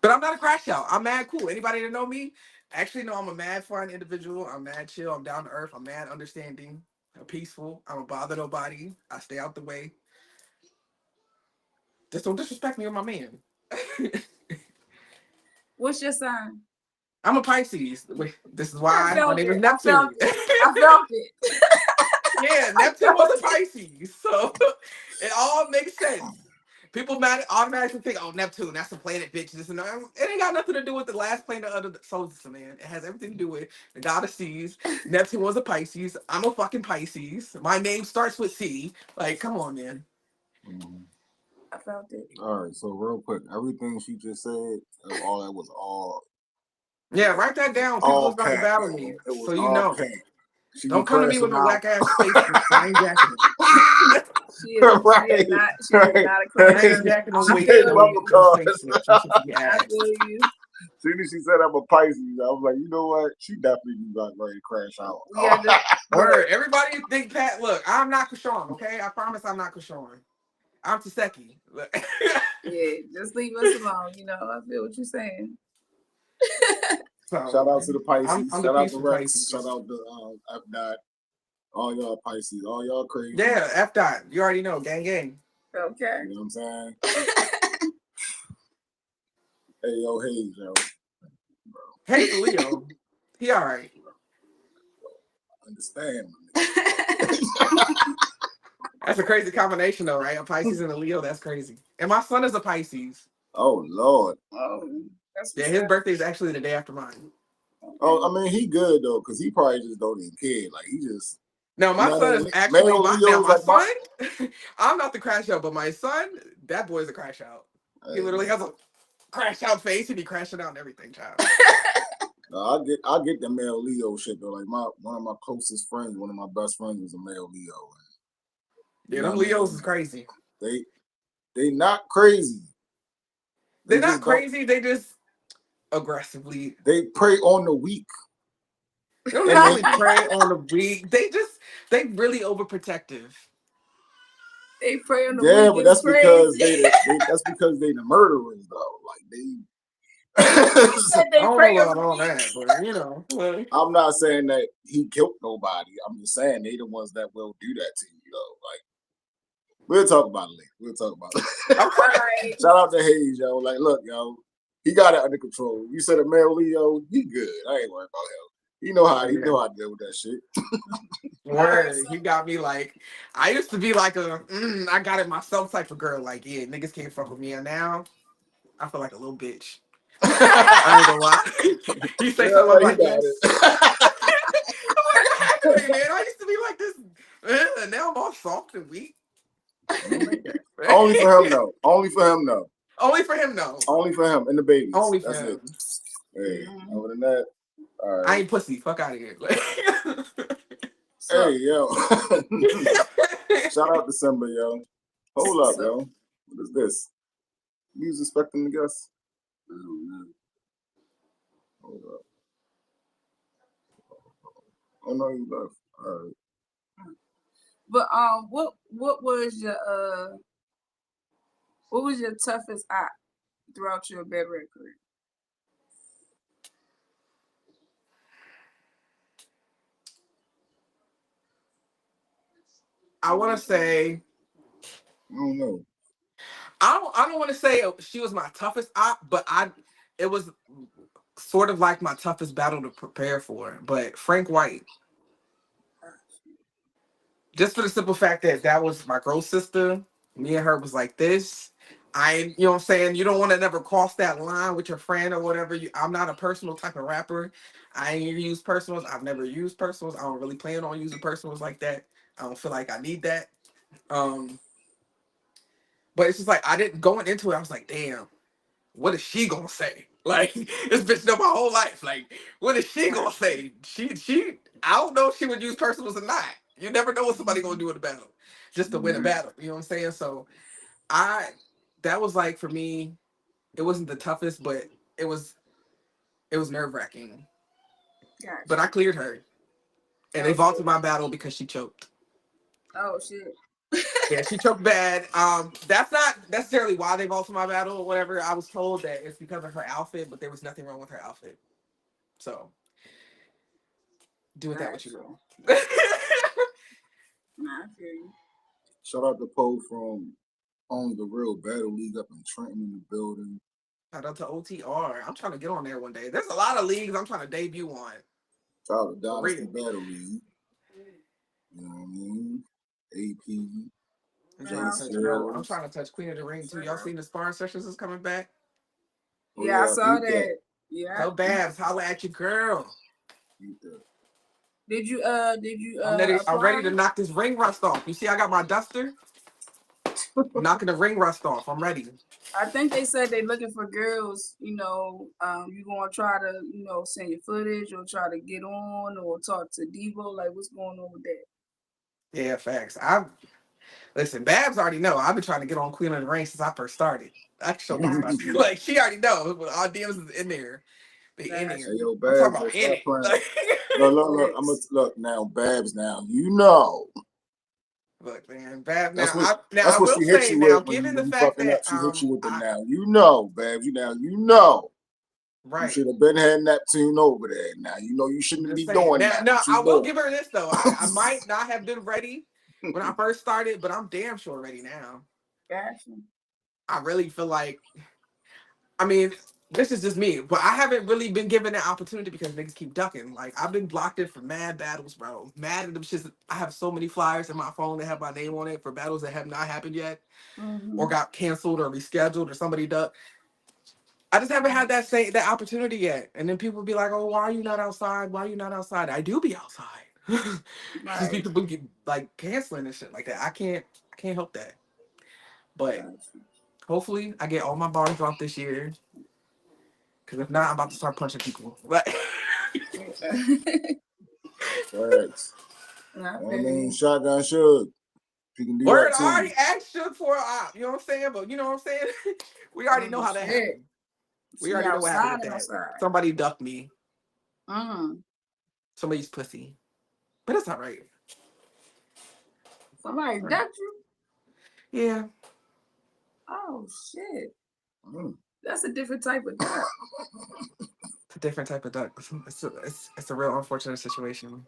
but I'm not a crash out. I'm mad cool. Anybody that know me actually know I'm a mad fun individual. I'm mad chill. I'm down to earth. I'm mad understanding. I'm peaceful. I don't bother nobody. I stay out the way. Just don't disrespect me or my man. What's your sign? I'm a Pisces. This is why my name is Neptune. I felt it. Yeah, Neptune was a Pisces. So it all makes sense. People automatically think, oh, Neptune, that's a planet, bitch. This and that. It ain't got nothing to do with the last planet of the solar system, man. It has everything to do with the god of seas. Neptune was a Pisces. I'm a fucking Pisces. My name starts with C. Like, come on, man. I felt it. All right, so real quick, everything she just said, all that was all. Yeah, write that down. People was about to battle me, so you know. Don't come to me with no whack ass Facebook. I ain't jacking it. She is not a crash. I ain't jacking no Facebook. I feel you. Soon as she said I'm a Pisces, I was like, you know what? She definitely got ready to crash out. Word. Everybody think Pat. Look, I'm not Krishan, okay? I promise I'm not Krishan. I'm Taseki. Yeah, just leave us alone. You know, I feel what you're saying. So, shout out to the Pisces. I'm shout out to Rex. Shout out to F Dot. All y'all Pisces. All y'all crazy. Yeah, F Dot. You already know. Gang, gang. Okay. You know what I'm saying? Hey, yo, Hayes, yo. Hey, Leo. He all right. Understand. That's a crazy combination, though, right? A Pisces and a Leo. That's crazy. And my son is a Pisces. Oh, Lord. Yeah, his birthday is actually the day after mine. Oh, I mean, he good, though, because he probably just don't even care. Like, he just... No, my son is actually... my son... I'm not the crash out, but my son, that boy's a crash out. He literally has a crash out face and he crashing out and everything, child. I get the male Leo shit, though. Like, one of my closest friends, one of my best friends was a male Leo. Yeah, them Leos is crazy. They not crazy. They're not crazy. They just aggressively. They prey on the weak. They don't really prey on the weak. They really overprotective. They prey on the weak. Yeah, but that's crazy. That's because they the murderers, though. Like they. I don't know about all that, but you know. I'm not saying that he killed nobody. I'm just saying they the ones that will do that to you, though. Like. We'll talk about it later. Right. Shout out to Hayes, yo. Like, look, yo, he got it under control. You said a male Leo, he good. I ain't worried about him. He know how to deal with that shit. Word. He got me like, I used to be like I got it myself type of girl. Like, yeah, niggas can't fuck with me. And now I feel like a little bitch. I ain't gonna lie. He say something like this. I'm like, man, I used to be like this Now I'm all soft and weak. Only for him, though. Only for him, though. Only for him, though. Only for him and the babies. Only for That's him. it. Hey, other than that, all right. I ain't pussy. Fuck out of here. Hey, yo. Shout out December, yo. Hold up, yo. What is this? You was expecting the guest? I don't know. Hold up. Oh no, you left. All right. But what was your toughest act throughout your bedroom career? I want to say. I don't know. I don't want to say she was my toughest op, but it was sort of like my toughest battle to prepare for. But Frank White, just for the simple fact that was my girl sister. Me and her was like this. You know what I'm saying? You don't want to never cross that line with your friend or whatever. I'm not a personal type of rapper. I ain't use personals. I've never used personals. I don't really plan on using personals like that. I don't feel like I need that. But it's just like I didn't going into it. I was like, damn, what is she gonna say? Like this bitch know my whole life. Like, what is she gonna say? She. I don't know if she would use personals or not. You never know what somebody gonna do in a battle, just to win a battle. You know what I'm saying? So that was like for me. It wasn't the toughest, but it was nerve wracking. Gotcha. But I cleared her, and they vaulted my battle because she choked. Oh shit. Yeah, she choked bad. That's not necessarily why they vaulted my battle or whatever. I was told that it's because of her outfit, but there was nothing wrong with her outfit. So do with that what you will. Nah, I feel you. Shout out to Poe from the Real Battle League up in Trenton in the building. Shout out to OTR. I'm trying to get on there one day. There's a lot of leagues I'm trying to debut on. Shout out to Dynasty Battle League. You know what I mean? AP. I'm trying to touch Queen of the Ring too. Y'all seen the sparring sessions is coming back? Yeah, I saw that. Yeah. Tell Babs, holla at your girl. Did you I'm ready to knock this ring rust off. You see, I got my duster. Knocking the ring rust off. I'm ready. I think they said they're looking for girls, you gonna try to, send your footage or try to get on or talk to Devo. Like, what's going on with that? Yeah, facts. Listen, Babs already know. I've been trying to get on Queen of the Ring since I first started. I show like she already knows. Our DMs is in there. They in there. Hey, yo, I'm Babs, talking about in it. Look. I'm gonna look now, Babs. Now you know. Look, man, Babs. That's now, that's I what will she hit say you now, with given when the you fact fucking that up. She hit you with the now. You know, Babs. You know. Right. You should have been had Neptune over there. Now you know you shouldn't be doing that. Now I will give her this though. I might not have been ready when I first started, but I'm damn sure ready now. Gotcha. I really feel like, I mean, this is just me, but I haven't really been given that opportunity because niggas keep ducking. Like, I've been blocked in for mad battles, bro. Mad at them shits. I have so many flyers in my phone that have my name on it for battles that have not happened yet, or got canceled or rescheduled or somebody ducked. I just haven't had that opportunity yet. And then people be like, "Oh, why are you not outside? Why are you not outside?" I do be outside. Because people get like canceling and shit like that. I can't help that. But hopefully I get all my bars off this year. Because if not, I'm about to start punching people. Facts. I mean, Shotgun should. You can do Word, that too. I already asked Shook for an op. You know what I'm saying? But you know what I'm saying? We already know how that happened. We already know what happened with that. Somebody ducked me. Somebody's pussy. But it's all right. Somebody ducked you? Yeah. Oh shit. That's a different type of duck. It's a different type of duck. It's a real unfortunate situation.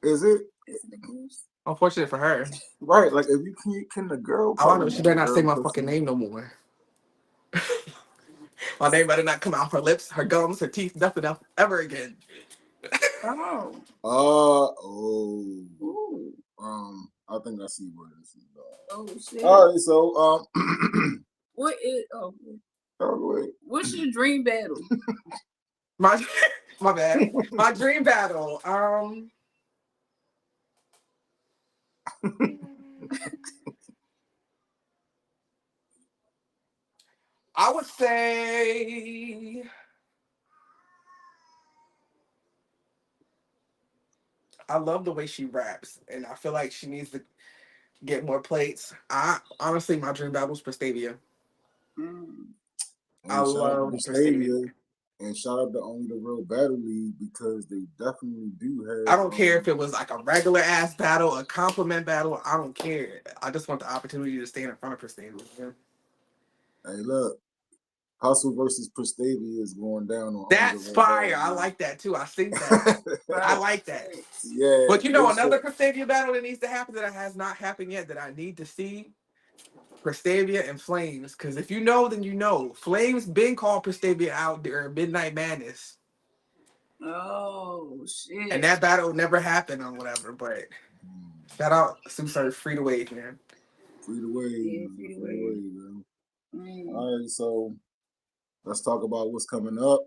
Is it? Is it a goose? Unfortunate for her. Right, like if you can the girl. I don't know. She better not say my fucking name no more. My name better not come out her lips, her gums, her teeth, nothing else ever again. I think I see where this is going. Oh shit. All right, so what is what's your dream battle? My bad. My dream battle. I would say I love the way she raps, and I feel like she needs to get more plates. I honestly, my dream battle is Prestavia. I And shout out to love Prestavia. Vestavia. And shout out to Only the Real Battle League because they definitely do I have. don't care if it was like a regular ass battle, a compliment battle. I don't care. I just want the opportunity to stand in front of Prestavia. Yeah. Hey, look, Hustle versus Prestavia is going down on Only the That's Real fire. Battle I League. like that too. I think that. I like that. Yeah, But you know, make another sure. Prestavia battle that needs to happen that has not happened yet that I need to see. Prestavia and Flames. Because if you know, then you know. Flames been called Prestavia out during Midnight Madness. Oh shit! And that battle never happened or whatever. But shout out Sue Surf, Free to Wave, man. Free the wave, Yeah, man. free Free the way. wave, man. All right, so let's talk about what's coming up.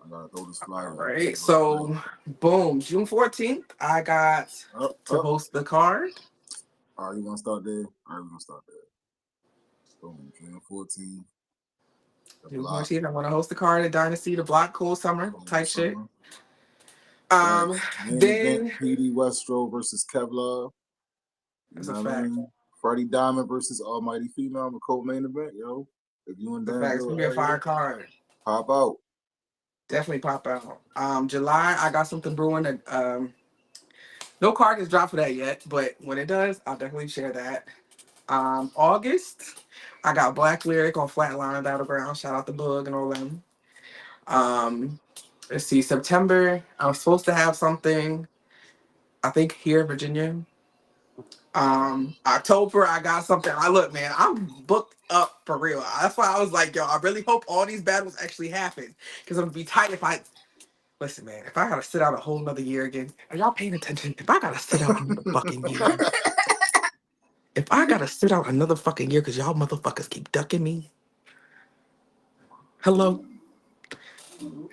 I gotta throw this flyer. All right, so boom, June 14th, I got to host the card. All right, you gonna start there? All right, we're gonna start there. Boom, June 14th. June 14th, I want to host the card at Dynasty, the block, cool summer type shit. Main event, Then PD Westro versus Kevlar. that's a fact. Freddie Diamond versus Almighty Female, the co-main event, yo. If you in That's a fact. It's Danville gonna be a fire area, card. pop out. Definitely pop out. July, I got something brewing. That, no card is dropped for that yet, but when it does, I'll definitely share that. August, I got Black Lyric on Flatline Battleground. Shout out to Bug and all them. Let's see, September, I'm supposed to have something, I think here in Virginia. October, I got something. I look, man, I'm booked up for real. That's why I was like, yo, I really hope all these battles actually happen. Because I'm gonna be tight if I listen, man, if I gotta sit out a whole nother year again, are y'all paying attention? If I gotta sit out another fucking year, if I gotta sit out another fucking year because y'all motherfuckers keep ducking me. Hello? I'm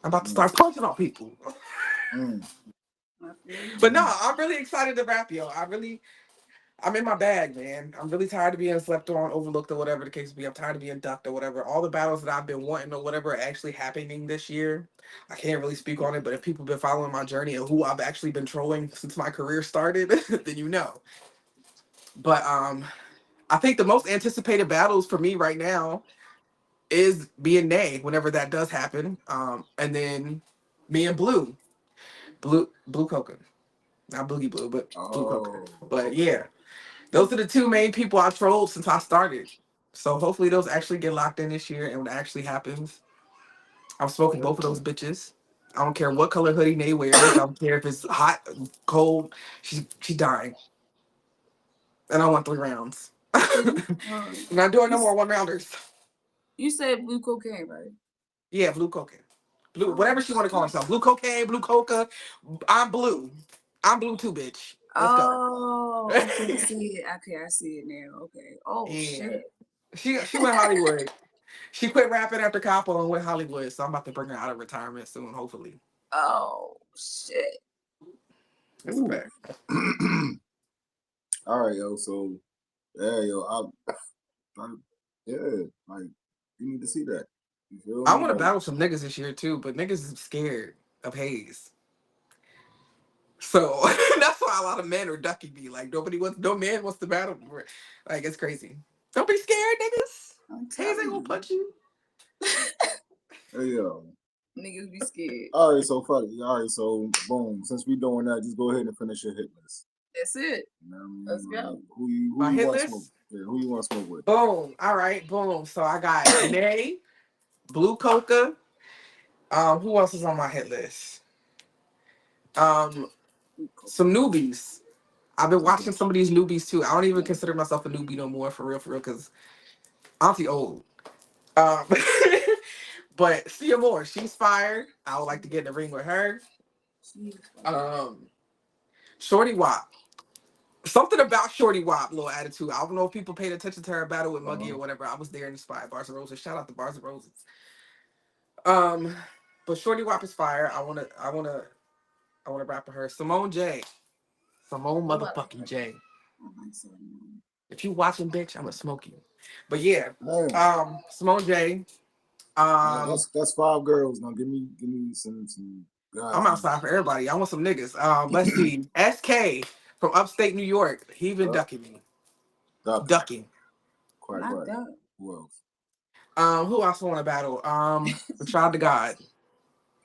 about to start punching on people. But no, I'm really excited to rap, yo. I'm in my bag, man. I'm really tired of being slept on, overlooked, or whatever the case be. I'm tired of being ducked or whatever. All the battles that I've been wanting or whatever are actually happening this year. I can't really speak on it, but if people have been following my journey and who I've actually been trolling since my career started, then you know. But I think the most anticipated battles for me right now is being Nay, whenever that does happen. And then me and Blue Coca. Not Boogie Blue, but Blue Coca. But yeah. Those are the two main people I trolled since I started. So hopefully those actually get locked in this year and when it actually happens. I've spoken both of those bitches. I don't care what color hoodie Nay wears. I don't care if it's hot, cold. She dying. And I want 3 rounds. I'm not doing no more 1-rounders. You said blue cocaine, right? Yeah, blue cocaine. Blue, whatever she want to call herself. Blue cocaine, blue coca. I'm blue. I'm blue too, bitch. Let's go. Oh, okay, I see it. Okay, I see it now. Okay. Oh Yeah. shit. She went Hollywood. She quit rapping after Capo and went Hollywood, so I'm about to bring her out of retirement soon, hopefully. Oh shit. That's a fact. All right, yo. So, yeah, yo, yeah, like you need to see that. You feel I me? want to Like, battle some niggas this year too, but niggas is scared of Hayes. So that's why a lot of men are ducking me. Like no man wants to battle. Like it's crazy. Don't be scared, niggas. Hayes ain't gonna punch you. hey, yo. Niggas be scared. All right, so fuck it. All right, so boom. Since we doing that, just go ahead and finish your hit list. That's it. You know what I mean? Let's go. Who you My hit want to list? smoke? Yeah, who you want to smoke with? Boom. All right, boom. So I got Nay, Blue Coca. Who else is on my hit list? Some newbies. I've been watching some of these newbies too. I don't even consider myself a newbie no more, for real, because I'm too old. But Sia Moore, she's fired. I would like to get in the ring with her. Shorty Wop. Something about Shorty Wop, little attitude. I don't know if people paid attention to her battle with Muggy or whatever. I was there in the spot, Bars and Roses. Shout out to Bars and Roses. But Shorty Wop is fire. I wanna rap with her. Simone J. Simone motherfucking J. I like Simone. If you watching, bitch, I'ma smoke you. But yeah, Man, Simone J. that's 5 girls. Now give me some guys. I'm outside for everybody. I want some niggas. Let's see. SK from upstate New York. He been ducking me. Ducking. Quite Not right. that. Who else? Who else want to battle? Rashad the God.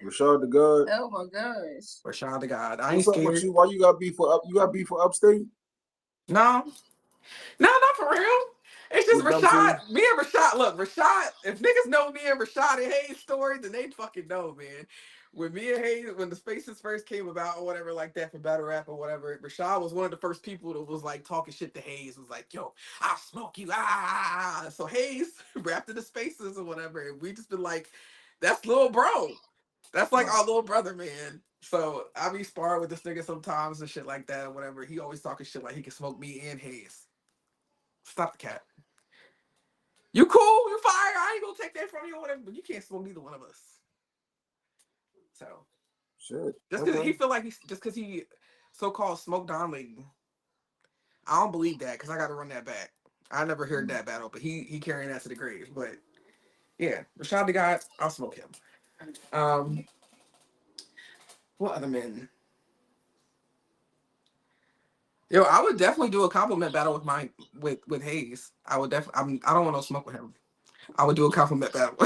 Rashad the God. Oh my gosh. Rashad the God. I ain't What's up scared. with you? Why you got beef for up? You got beef for upstate? No, not for real. It's just With them two? Rashad. Me and Rashad. Look, Rashad. If niggas know me and Rashad and Hayes' story, then they fucking know, man. When me and Hayes, when the spaces first came about or whatever like that for battle rap or whatever, Rashad was one of the first people that was like talking shit to Hayes. Was like, yo, I'll smoke you. Ah. So Hayes rapped in the spaces or whatever, and we just been like, that's little bro. That's like our little brother, man. So I be sparring with this nigga sometimes and shit like that or whatever. He always talking shit like he can smoke me and Hayes. Stop the cat. You cool? You fire? I ain't gonna take that from you or whatever, but you can't smoke neither one of us. So shit. Just because he feel like he so-called smoked Donley. I don't believe that because I got to run that back. I never heard that battle, but he carrying that to the grave. But yeah, Rashad the God, I'll smoke him. What other men? Yo, I would definitely do a compliment battle with Hayes. I would definitely. I don't want no smoke with him. I would do a compliment battle.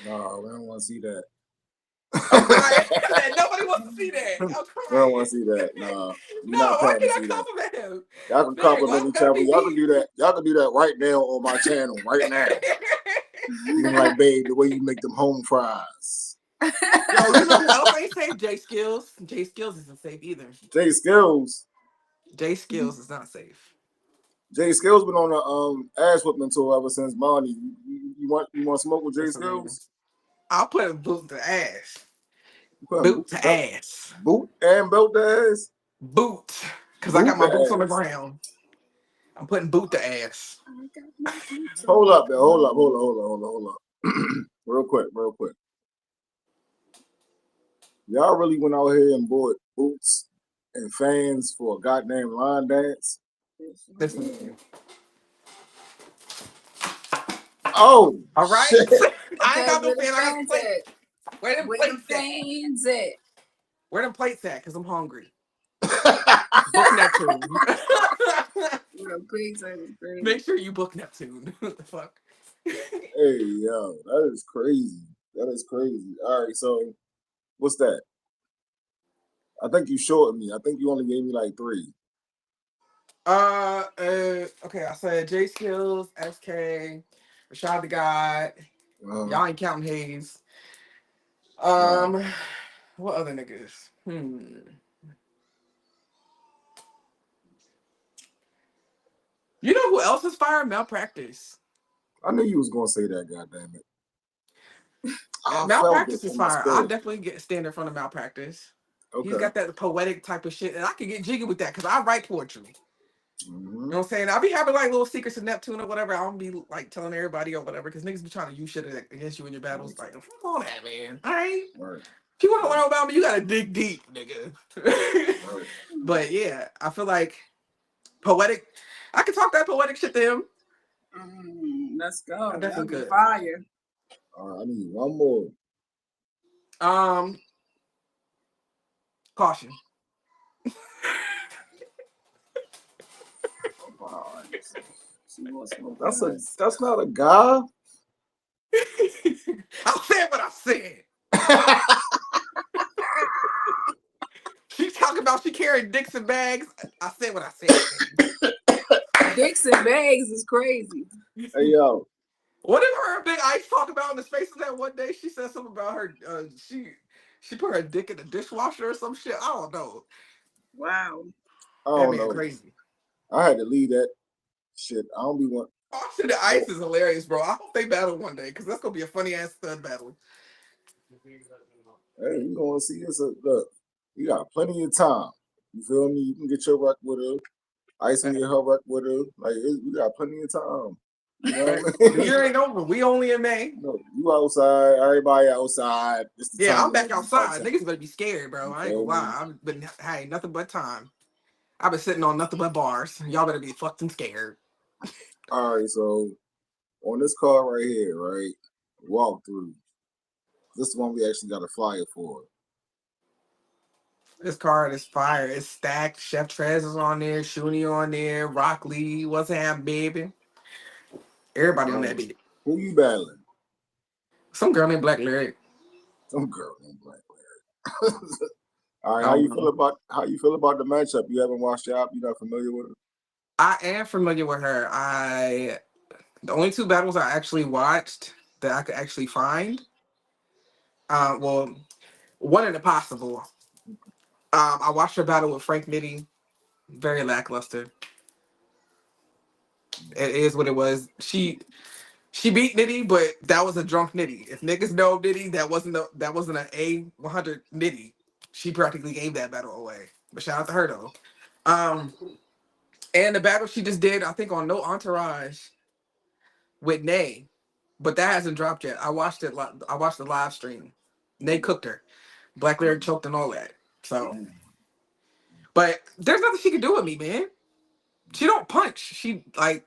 No, we don't want to see that. I'm crying. Nobody wants to see that. I'm We crying. don't want to see that. Nah, No, why can't I compliment him? Y'all can compliment each other. Y'all can do that. Y'all can do that right now on my channel, right now. You can like, babe, the way you make them home fries. Yo, you know who else ain't safe? J Skills. J Skills isn't safe either. J Skills. J Skills is not safe. J Skills been on a ass whipping tour ever since Monty. You want to smoke with J Skills? I'll put a boot to ass. Boot to ass. Boot and belt to ass? Boot. Because I got my boots on the ground. I'm putting boot to ass. Hold up, man. Hold up. real quick. Y'all really went out here and bought boots and fans for a goddamn line dance? Listen to you. Oh, all right. I ain't got no fan. I got plates. Where them fans at? Where them plates at? Because I'm hungry. Book Neptune. Make sure you book Neptune. What the fuck? Hey, yo, that is crazy. All right, so what's that? I think you shorted me. I think you only gave me like 3. Okay, I said J Skills, SK, Rashad the God. Y'all ain't counting Hayes. What other niggas? You know who else is fire? Malpractice. I knew you was gonna say that, goddamn it. Malpractice is fire. I definitely stand in front of Malpractice. Okay. He's got that poetic type of shit, and I can get jiggy with that because I write poetry. You know what I'm saying? I'll be having like little secrets of Neptune or whatever. I don't be like telling everybody or whatever because niggas be trying to use shit against you in your battles. Like, fuck all that, man. All right. If you want to learn about me, you gotta dig deep, nigga. But yeah, I feel like poetic. I can talk that poetic shit to him. Let's go. That's good. Fire. All right, I need one more. Caution. That's not a guy. I said what I said. She's talking about she carrying Dixon bags. I said what I said. Dixon bags is crazy. Hey yo. What did her and Big Ice talk about in the spaces that one day? She said something about her she put her dick in the dishwasher or some shit. I don't know. Wow. That man crazy. I had to leave that shit. I don't be one. Oh shit, the Ice is hilarious, bro. I hope they battle one day because that's gonna be a funny ass stud battle. Hey, you gonna see this? Look, you got plenty of time. You feel me? You can get your rec with her. Ice can get her rec with her. Like we got plenty of time. You know what I The mean? year ain't over. We only in May. No, you outside, everybody outside. It's the Yeah, time I'm back to be outside. outside. Niggas better be scared, bro. You I ain't gonna feel me? lie. I've been had nothing but time. I've been sitting on nothing but bars. Y'all better be fucking scared. All right, so on this card right here, right? Walkthrough. This is one we actually got a flyer for. This card is fire. It's stacked. Chef Trez is on there. Shuni on there. Rock Lee. What's happening, baby? Everybody on All that right. beat. Who you battling? Some girl named Black Lyric. Some girl named Black Larry. All right, I don't know. how you feel about the matchup? You haven't watched it out? You not familiar with it? I am familiar with her. The only two battles I actually watched that I could actually find. Well, one in the possible. I watched her battle with Frank Nitty. Very lackluster. It is what it was. She beat Nitty, but that was a drunk Nitty. If niggas know Nitty, that wasn't an A100 Nitty. She practically gave that battle away. But shout out to her though. Um, and the battle she just did, I think on No Entourage with Nay, but that hasn't dropped yet. I watched it. I watched the live stream. Nay cooked her. Black Lyric choked and all that. So, but there's nothing she can do with me, man. She don't punch. She like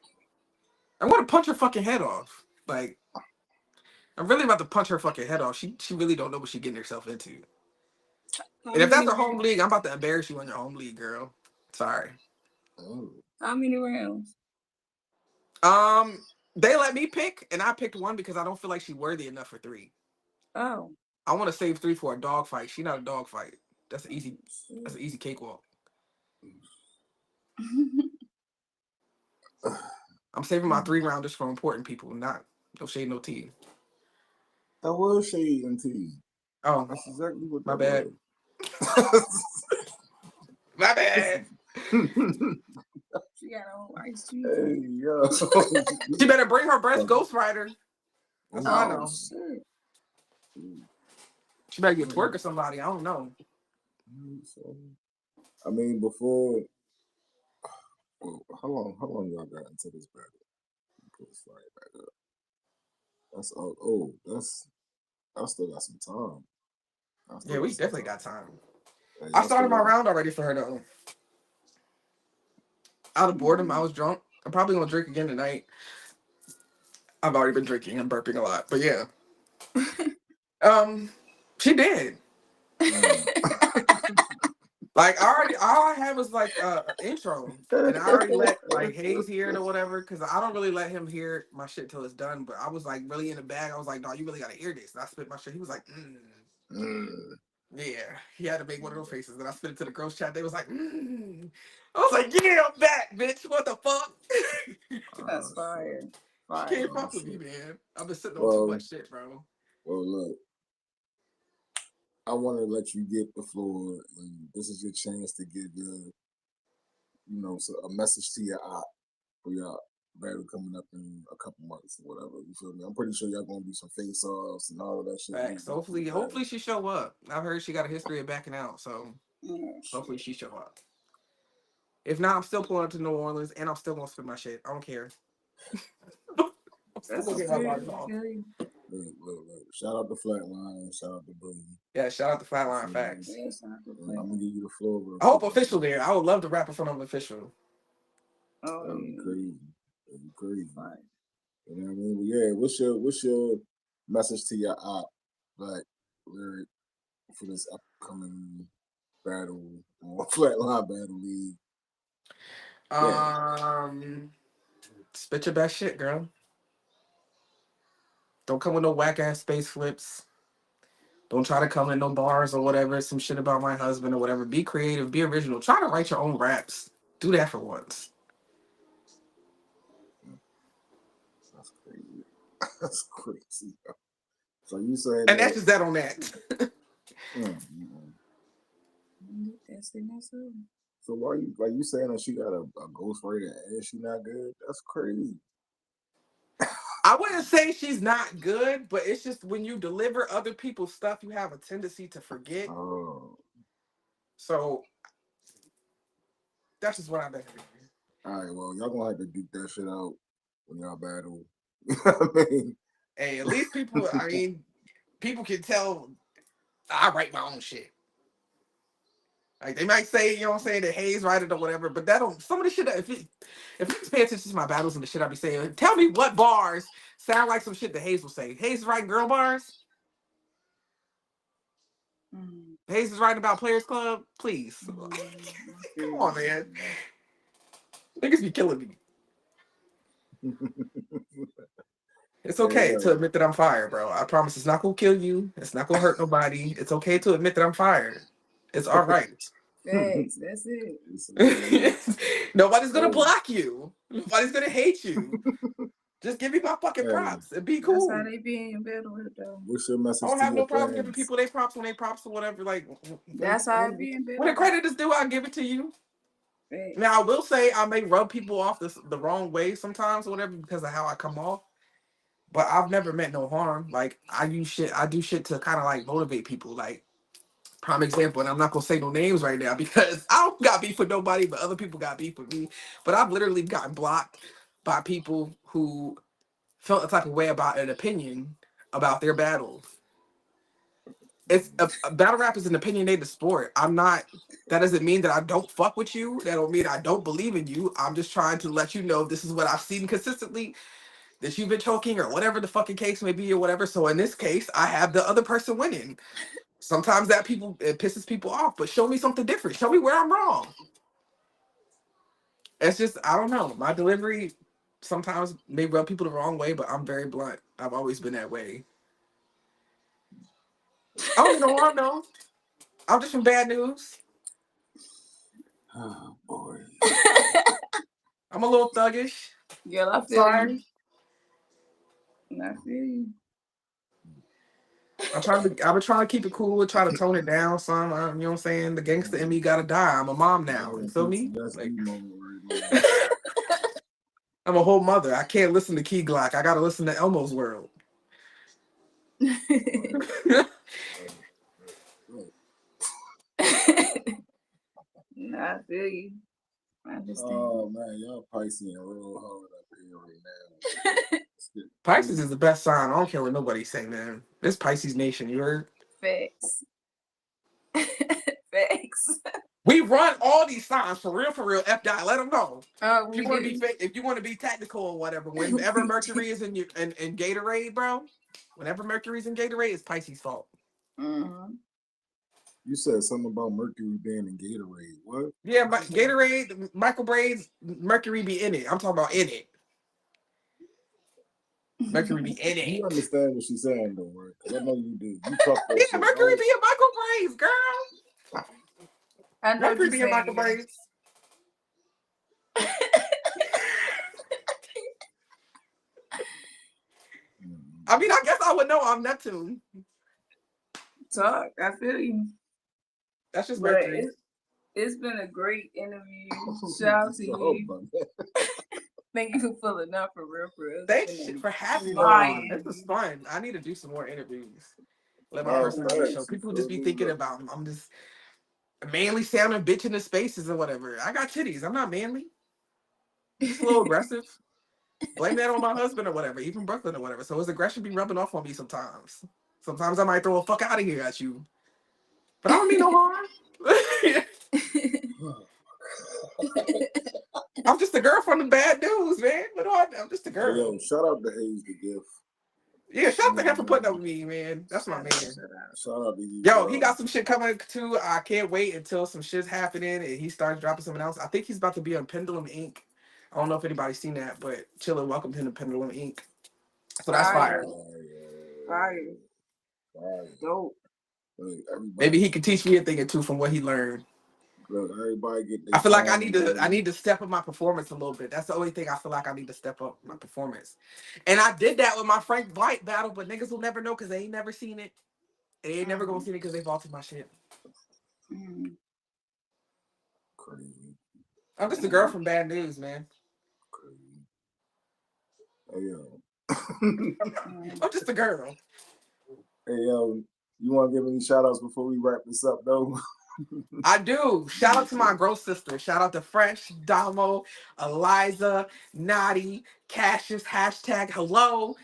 I want to punch her fucking head off. Like I'm really about to punch her fucking head off. She really don't know what she's getting herself into. How And if that's many her home league, I'm about to embarrass you on your home league, girl. Sorry. how many rounds? Um, they let me pick, and I picked one because I don't feel like she's worthy enough for three. Oh. I want to save three for a dog fight. She not a dog fight. That's an easy. Shit. That's an easy cakewalk. I'm saving my 3 rounders for important people, not no shade, no tea. That was shade and tea. Oh, That's exactly what my that bad. was. My bad. She got a whole ice cream. Hey, yo. She better bring her breast Ghost Rider. That's all I know. Shit. She better get twerk or somebody. I don't know. I mean, before. How long y'all got into this battle? Put this fire back up. That's all. Oh, I still got some time. Yeah, we definitely got time. Hey, I started my round already for her though. Out of boredom, I was drunk. I'm probably gonna drink again tonight. I've already been drinking and burping a lot, but yeah. She did. Like all I had was like an intro, and I already let like Hayes hear it or whatever, because I don't really let him hear my shit till it's done. But I was like really in the bag. I was like, no, you really gotta hear this. And I spit my shit. He was like, yeah. He had to make one of those faces, and I spit it to the girls chat. They was like, I was like, yeah, I'm back, bitch. What the fuck? That's fire. She can't fuck with me, man. I've been sitting on too Well, much shit, bro. Well, look, I want to let you get the floor, and this is your chance to give a message to your op for your battle coming up in a couple months or whatever. You feel me? I'm pretty sure y'all gonna do some face-offs and all of that shit. Facts. Hopefully she show up. I've heard she got a history of backing out, so hopefully she show up. If not, I'm still pulling up to New Orleans, and I'm still gonna spit my shit. I don't care. I'm still gonna get my bars off. Look. Shout out to Flatline. Shout out to Boogie. Yeah, shout out to Flatline. Facts. I'm gonna give you the floor. I hope official there. I would love to rap in front of official. Oh, that'd be crazy. That'd be crazy. You know what I mean? But yeah, what's your message to your op, Black Lyric, for this upcoming battle or Flatline Battle League? Spit your best shit, girl. Don't come with no whack ass space flips. Don't try to come in no bars or whatever. Some shit about my husband or whatever. Be creative. Be original. Try to write your own raps. Do that for once. That's crazy. That's crazy. So you saying and that's just that on that. So why you saying that she got a ghostwriter and she not good? That's crazy. I wouldn't say she's not good, but it's just when you deliver other people's stuff, you have a tendency to forget. Oh. So that's just what I've been doing. All right, well, y'all gonna have to duke that shit out when y'all battle. I mean, Hey, at least people. I mean, people can tell. I write my own shit. Like they might say, you know what I'm saying, that Hayes write it or whatever, but that don't. Some of the shit. If you pay attention to my battles and the shit I be saying, tell me what bars sound like some shit that Hayes will say. Hayes is writing girl bars. Hayes is writing about Players Club. Please, come on, man. Niggas be killing me. It's okay to admit that I'm fired, bro. I promise it's not gonna kill you. It's not gonna hurt nobody. It's okay to admit that I'm fired. It's all right. Thanks. That's it. Nobody's gonna block you. Nobody's gonna hate you. Just give me my fucking props and be cool. That's how they be in battle with though. What's your message? I don't to have your no problem fans? giving people their props when they props or whatever. Like that's how it be in battle. When the credit is due, I'll give it to you. Thanks. Now I will say I may rub people off the wrong way sometimes or whatever because of how I come off. But I've never meant no harm. Like I do shit to kind of like motivate people. Like prime example, and I'm not gonna say no names right now because I don't got beef with nobody, but other people got beef with me. But I've literally gotten blocked by people who felt a type of way about an opinion about their battles. It's a battle rap is an opinionated sport. I'm not. That doesn't mean that I don't fuck with you. That don't mean I don't believe in you. I'm just trying to let you know this is what I've seen consistently. That you've been choking or whatever the fucking case may be or whatever. So in this case, I have the other person winning. Sometimes it pisses people off, but show me something different. Show me where I'm wrong. It's just, I don't know. My delivery sometimes may rub people the wrong way, but I'm very blunt. I've always been that way. I don't know harm though. I'm just from bad news. Oh boy. I'm a little thuggish. Girl, I feel you. I feel you. I've been trying to keep it cool and try to tone it down some. You know what I'm saying? The gangster in me gotta die. I'm a mom now. You feel me? Like, I'm a whole mother. I can't listen to Key Glock. I gotta listen to Elmo's World. Nah, I feel you. I understand. Oh man, y'all Pisces real hard up here right now. Pisces is the best sign. I don't care what nobody say, man. This Pisces nation, you heard? Facts. Facts. We run all these signs for real, FDI. Let them know. If you want to be fake, if you want to be tactical or whatever, whenever Mercury is in Gatorade, bro. Whenever Mercury's in Gatorade, it's Pisces' fault. Mm-hmm. You said something about Mercury being in Gatorade. What? Yeah, Gatorade, Michael Braids, Mercury be in it. I'm talking about in it. Mercury be in it. You understand what she's saying, though, right? Because I know you do. You talk that yeah, shit, Mercury right? be in Michael Braids, girl. I know Mercury be in Michael Braids. I mean, I guess I would know I'm Neptune. Talk, I feel you. That's just Mercury. It's been a great interview. Shout out to you. Thank you for pulling up for real. Thanks for having me. This was fun. I need to do some more interviews. Let my personality show. People just be thinking about I'm just manly sounding bitch in the spaces or whatever. I got titties. I'm not manly. I'm just a little aggressive. Blame that on my husband or whatever, even Brooklyn or whatever. So his aggression be rubbing off on me sometimes. Sometimes I might throw a fuck out of here at you. But I don't mean no harm. I'm just a girl from the bad news, man. I'm just a girl. Yo, shout out to Hayes the Gift. Yeah, shout out to him for putting up with me, man. That's my man. Shout out to you. Yo, he got some shit coming too. I can't wait until some shit's happening and he starts dropping something else. I think he's about to be on Pendulum Inc. I don't know if anybody's seen that, but Chilla welcomed him to Pendulum Inc. So that's fire. Fire. Dope. Maybe he could teach me a thing or two from what he learned. Look, everybody get I feel like I need to step up my performance a little bit. That's the only thing I feel like I need to step up my performance. And I did that with my Frank White battle, but niggas will never know because they ain't never seen it. They ain't never gonna see it because they vaulted my shit. Crazy. I'm just a girl from bad news, man. Hey yo. I'm just a girl. Hey yo, you want to give any shout outs before we wrap this up though? I do. Shout out to my growth sister. Shout out to Fresh, Damo, Eliza, Nadi, Cassius, #hello.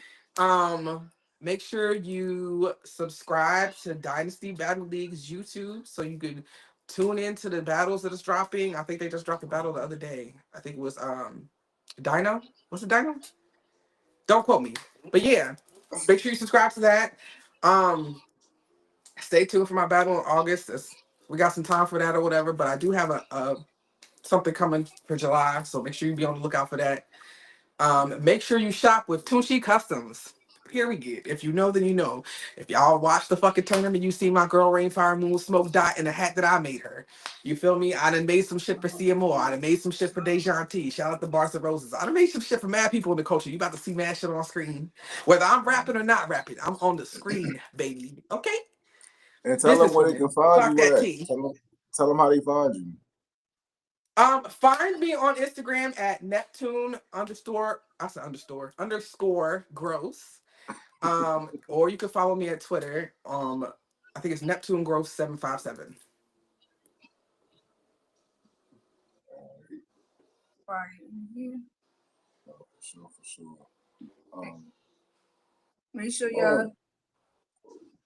Make sure you subscribe to Dynasty Battle League's YouTube so you can tune in to the battles that is dropping. I think they just dropped a battle the other day. I think it was Dino. Was it Dino? Don't quote me. But yeah, make sure you subscribe to that. Stay tuned for my battle in August. We got some time for that or whatever, but I do have a something coming for July, so make sure you be on the lookout for that. Make sure you shop with Tunchi Customs. Period. If you know, then you know. If y'all watch the fucking tournament, you see my girl Rainfire Moon Smoke Dot in the hat that I made her. You feel me? I done made some shit for CMO. I done made some shit for Dejan T. Shout out to Bars and Roses. I done made some shit for mad people in the culture. You about to see mad shit on screen. Whether I'm rapping or not rapping, I'm on the screen, baby. Okay? And tell them where they can find Clock you that at. T. Tell them how they find you. Find me on Instagram at Neptune underscore gross. Or you can follow me at Twitter. I think it's Neptune Gross 757. Right. Yeah. Oh, for sure. Make sure y'all.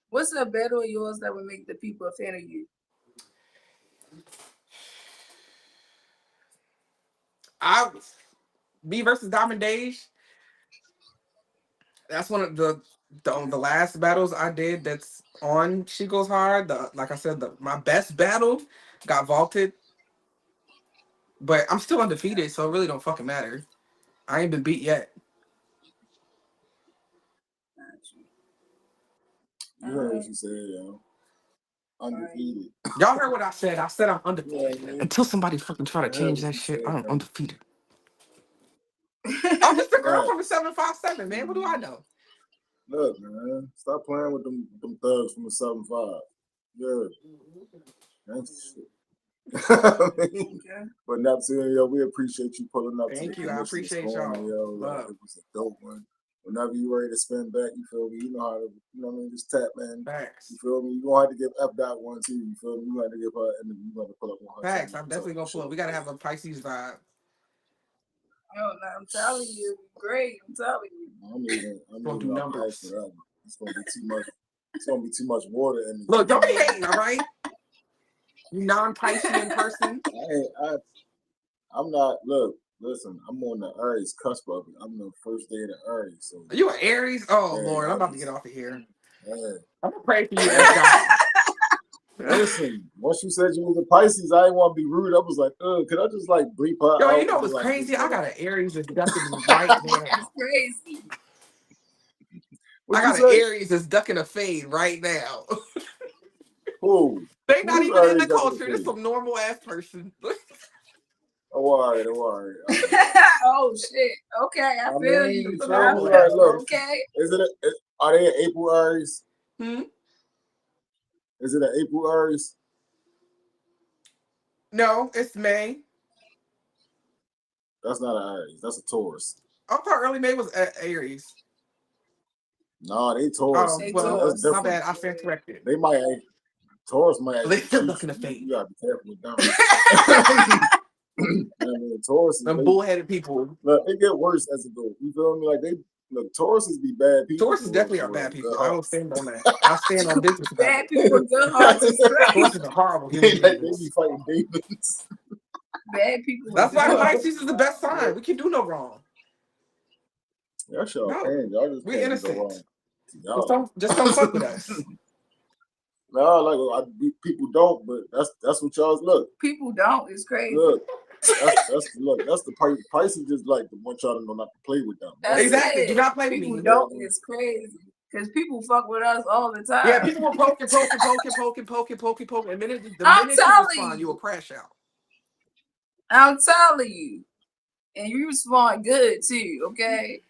What's a battle of yours that would make the people a fan of you? Me versus Diamond Days. That's one of the last battles I did that's on She Goes Hard. Like I said, my best battle got vaulted. But I'm still undefeated, so it really don't fucking matter. I ain't been beat yet. You heard what you said, yo. Undefeated. Y'all heard what I said. I said I'm undefeated. Yeah, until somebody fucking try to change that shit, I'm undefeated. I'm just a girl from the 757, man. What do I know? Look, man. Stop playing with them thugs from the 75. Yeah. That's shit. But Neptune, yo, we appreciate you pulling up. Thank you. I appreciate y'all. Yo, like, it was a dope one. Whenever you ready to spin back, you feel me? You know how to, you know what I mean? Just tap, man. Facts. You feel me? You gonna have to give F dot one too. You feel me? You have to give her, and then you have to pull up on her. Facts. I'm definitely gonna pull up. We gotta have a Pisces vibe. Oh, no, I'm telling you, great. I'm telling you. I'm gonna do numbers. It's gonna be too much. It's gonna be too much water in Look, don't be hating, all right? You non-Piscean person. I'm not. Look, listen. I'm on the Aries cusp of it. I'm the first day of the Aries. So are you an Aries? Oh yeah, Lord, I'm about to get off of here. Yeah. I'm gonna pray for you, God. Listen, once you said you was a Pisces, I didn't want to be rude. I was like, could I just like bleep her Yo, out? you know what's like, crazy? I got an Aries that's ducking right now. That's crazy. I got an Aries that's ducking a fade right now. Who? They not even in the culture. This some normal ass person. Oh, all right. Oh shit. Okay, I feel you. Look, okay. Are they an April Aries? Hmm? Is it an April Aries? No, it's May. That's not an Aries. That's a Taurus. I thought early May was Aries. No, they Taurus. Oh, well, that's different. My bad. I stand corrected. They might. Taurus might. They still looking to fade. You gotta be careful with them. I mean, Taurus. Them bullheaded people. Look, it get worse as it goes. You feel me? Like look, Tauruses be bad people. Tauruses definitely are bad people. I don't stand on that. I stand on business. Bad people with good hearts is crazy. Tauruses are horrible human beings. They be fighting demons. Bad people. That's why Pisces is the best sign. We can do no wrong. Y'all sure can. Y'all just we innocent. Y'all. Just don't fuck with us. No, like people don't, but that's what y'all look. People don't. It's crazy. Look, that's the part. Pisces just like the want y'all to know not to play with them. Exactly. Do not play with people me. People don't. It's crazy because people fuck with us all the time. Yeah, people will poking. And the minute you respond, you will crash out. I'm telling you, and you respond good too. Okay.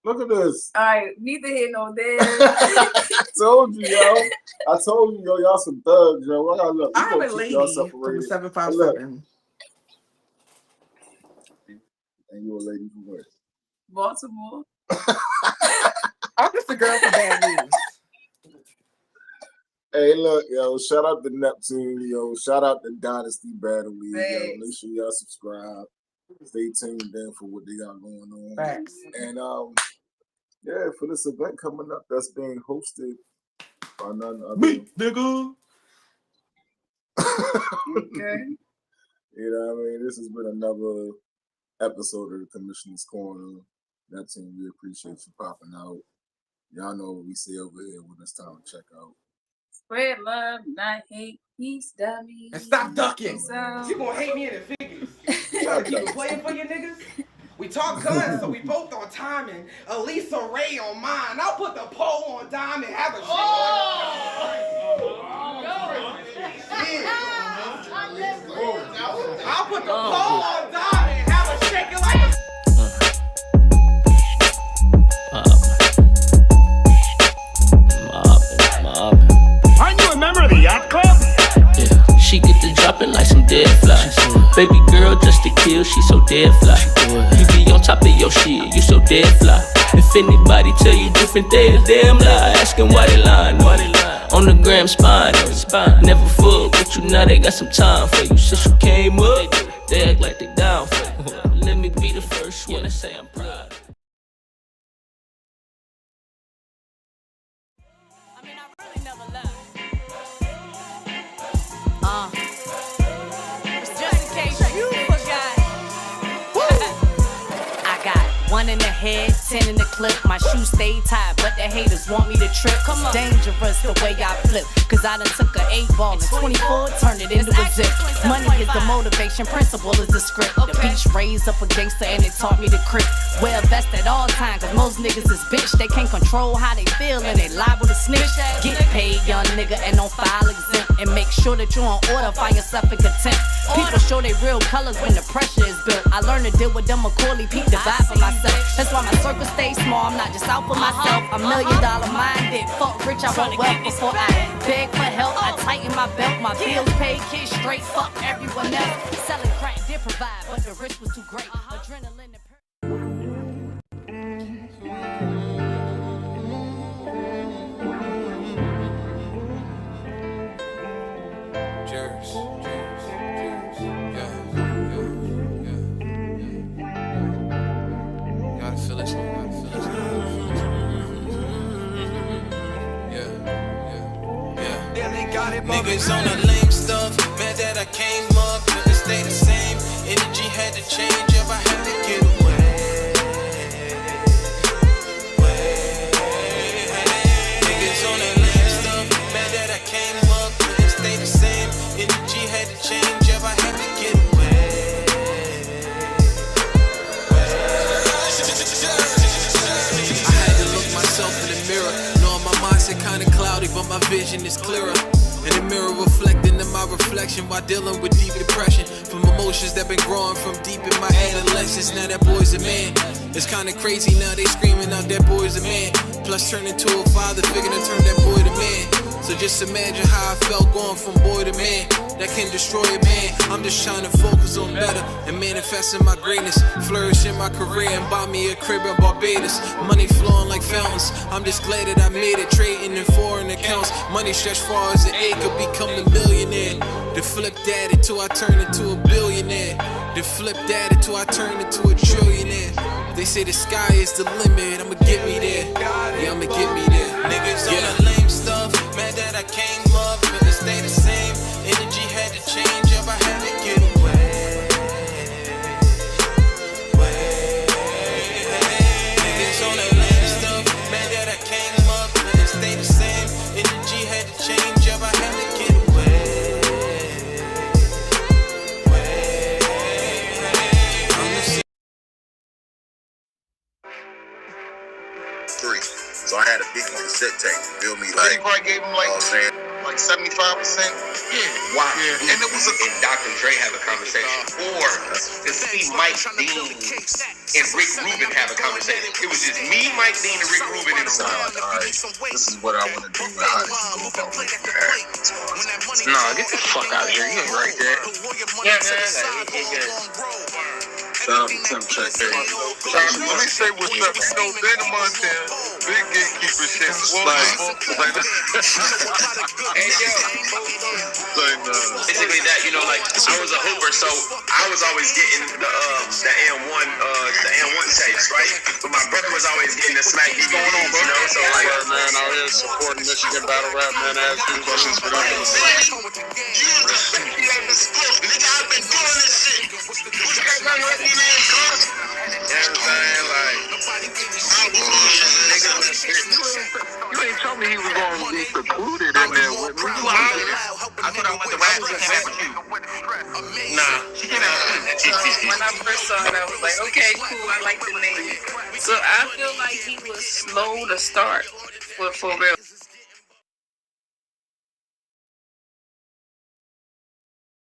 Look at this. All right, neither here nor there. I told you, yo, y'all some thugs, yo. I'm a lady from the 757. And you a lady from where? Baltimore. I'm just a girl from bad news. Hey, look, yo, shout out to Neptune, yo, shout out to Dynasty Battle League, yo. Facts. Make sure y'all subscribe. Stay tuned in for what they got going on. Facts. And yeah, for this event coming up that's being hosted by none other. Me, nigga. Okay. You know what I mean? This has been another episode of the Commissioner's Corner. Neptune, we appreciate you popping out. Y'all know what we say over here when it's time to check out. Spread love, not hate. Peace, dummy. And stop ducking. So, You gonna hate me in the figures. You trying to keep it playing for you niggas? We talk guns, so we both on timing. Elisa Ray on mine. I'll put the pole on dime and have a shit. I'll put the pole on dime and have a shake it like a Aren't you a member of the yacht club? Yeah, she get the dropping like some dead flies. Baby girl just to kill, she so dead fly. You be on top of your shit, you so dead fly. If anybody tell you different, they a damn lie. Asking why they lying, on the gram spine. Never fuck with you, now they got some time for you. Since you came up, they act like they down for you. Let me be the first one to say I'm proud. I mean, I really never left. Just in case you forgot. I got 1 in the head, 10 in the clip. My shoes stay tied, but the haters want me to trip. Come on. Dangerous the way I flip. Cause I done took a 8-ball and 24, turned it into a zip. Money is the motivation, principle is the script. The beach raised up a gangster and it taught me to crip. Well best at all times, cause most niggas is bitch. They can't control how they feel and they liable to snitch. Get paid, young nigga, and don't file exempt. And make sure that you on order, find yourself in contempt. People show their real colors when the pressure is built. I learned to deal with them McCauley, peep the vibe for myself. That's why my circle stays small, I'm not just out for myself. I'm $1 million minded, fuck rich, I want wealth before I beg for help. I tighten my belt, my bills paid, kids straight, fuck everyone else. Selling crack did provide, but the risk was too great. Adrenaline and Gotta feel this one, Niggas on the lame stuff, mad that I came up, couldn't stay the same. Energy had to change up, I had to get away. Niggas on that lame stuff, mad that I came up, couldn't stay the same. Energy had to change up, I had to get away. I had to look myself in the mirror, knowing my mindset kinda cloudy, but my vision is clearer. In the mirror reflecting in my reflection while dealing with deep depression from emotions that been growing from deep in my adolescence. Now that boy's a man. It's kinda crazy now they screaming out that boy's a man. Plus turning to a father figure to turn that boy to man. So just imagine how I felt going from boy to man. That can destroy a man. I'm just trying to focus on better and manifesting my greatness. Flourish in my career and buy me a crib in Barbados. Money flowing like fountains. I'm just glad that I made it. Trading in foreign accounts. Money stretched far as an acre. Become a millionaire. The flip that until I turn into a billionaire. The flip that until I turn into a trillionaire. They say the sky is the limit. I'ma get me there. Yeah, I'ma get me there. Niggas on the lame stuff. Mad that I came up, couldn't stay the same. Energy had to change up, I had to get away. Niggas on that lame stuff. Mad that I came up, couldn't stay the same. Energy had to change up, I had to get away. So I had a big cassette tape, feel me? Like, probably gave him like 75%. Yeah. Why? Yeah. And it was and Dr. Dre have a conversation. Or to see Mike Dean and Rick Rubin have a conversation. It was just me, Mike Dean, and Rick Rubin in the room. Alright, this is what I want to do. Nah, get the fuck out of here. You ain't right there. Yeah, shout out to Tim Check. Let me say what's up. You know, Ben Montana. big gatekeeper shit. Hey yo, basically that, you know, like I was a hooper, so I was always getting the M1 tapes, right? But my brother was always getting the Smack DVDs, you know. So like, man, out here supporting Michigan battle rap, man. I ask you questions for that. Nigga, I've been doing this shit. What you got going on your name, cuz? You know what I'm saying? Like, you ain't told me he was going to be secluded in there with me. I thought I went to rap with you. Nah. When I first saw it, I was like, okay, cool, I like the name. So I feel like he was slow to start, for real.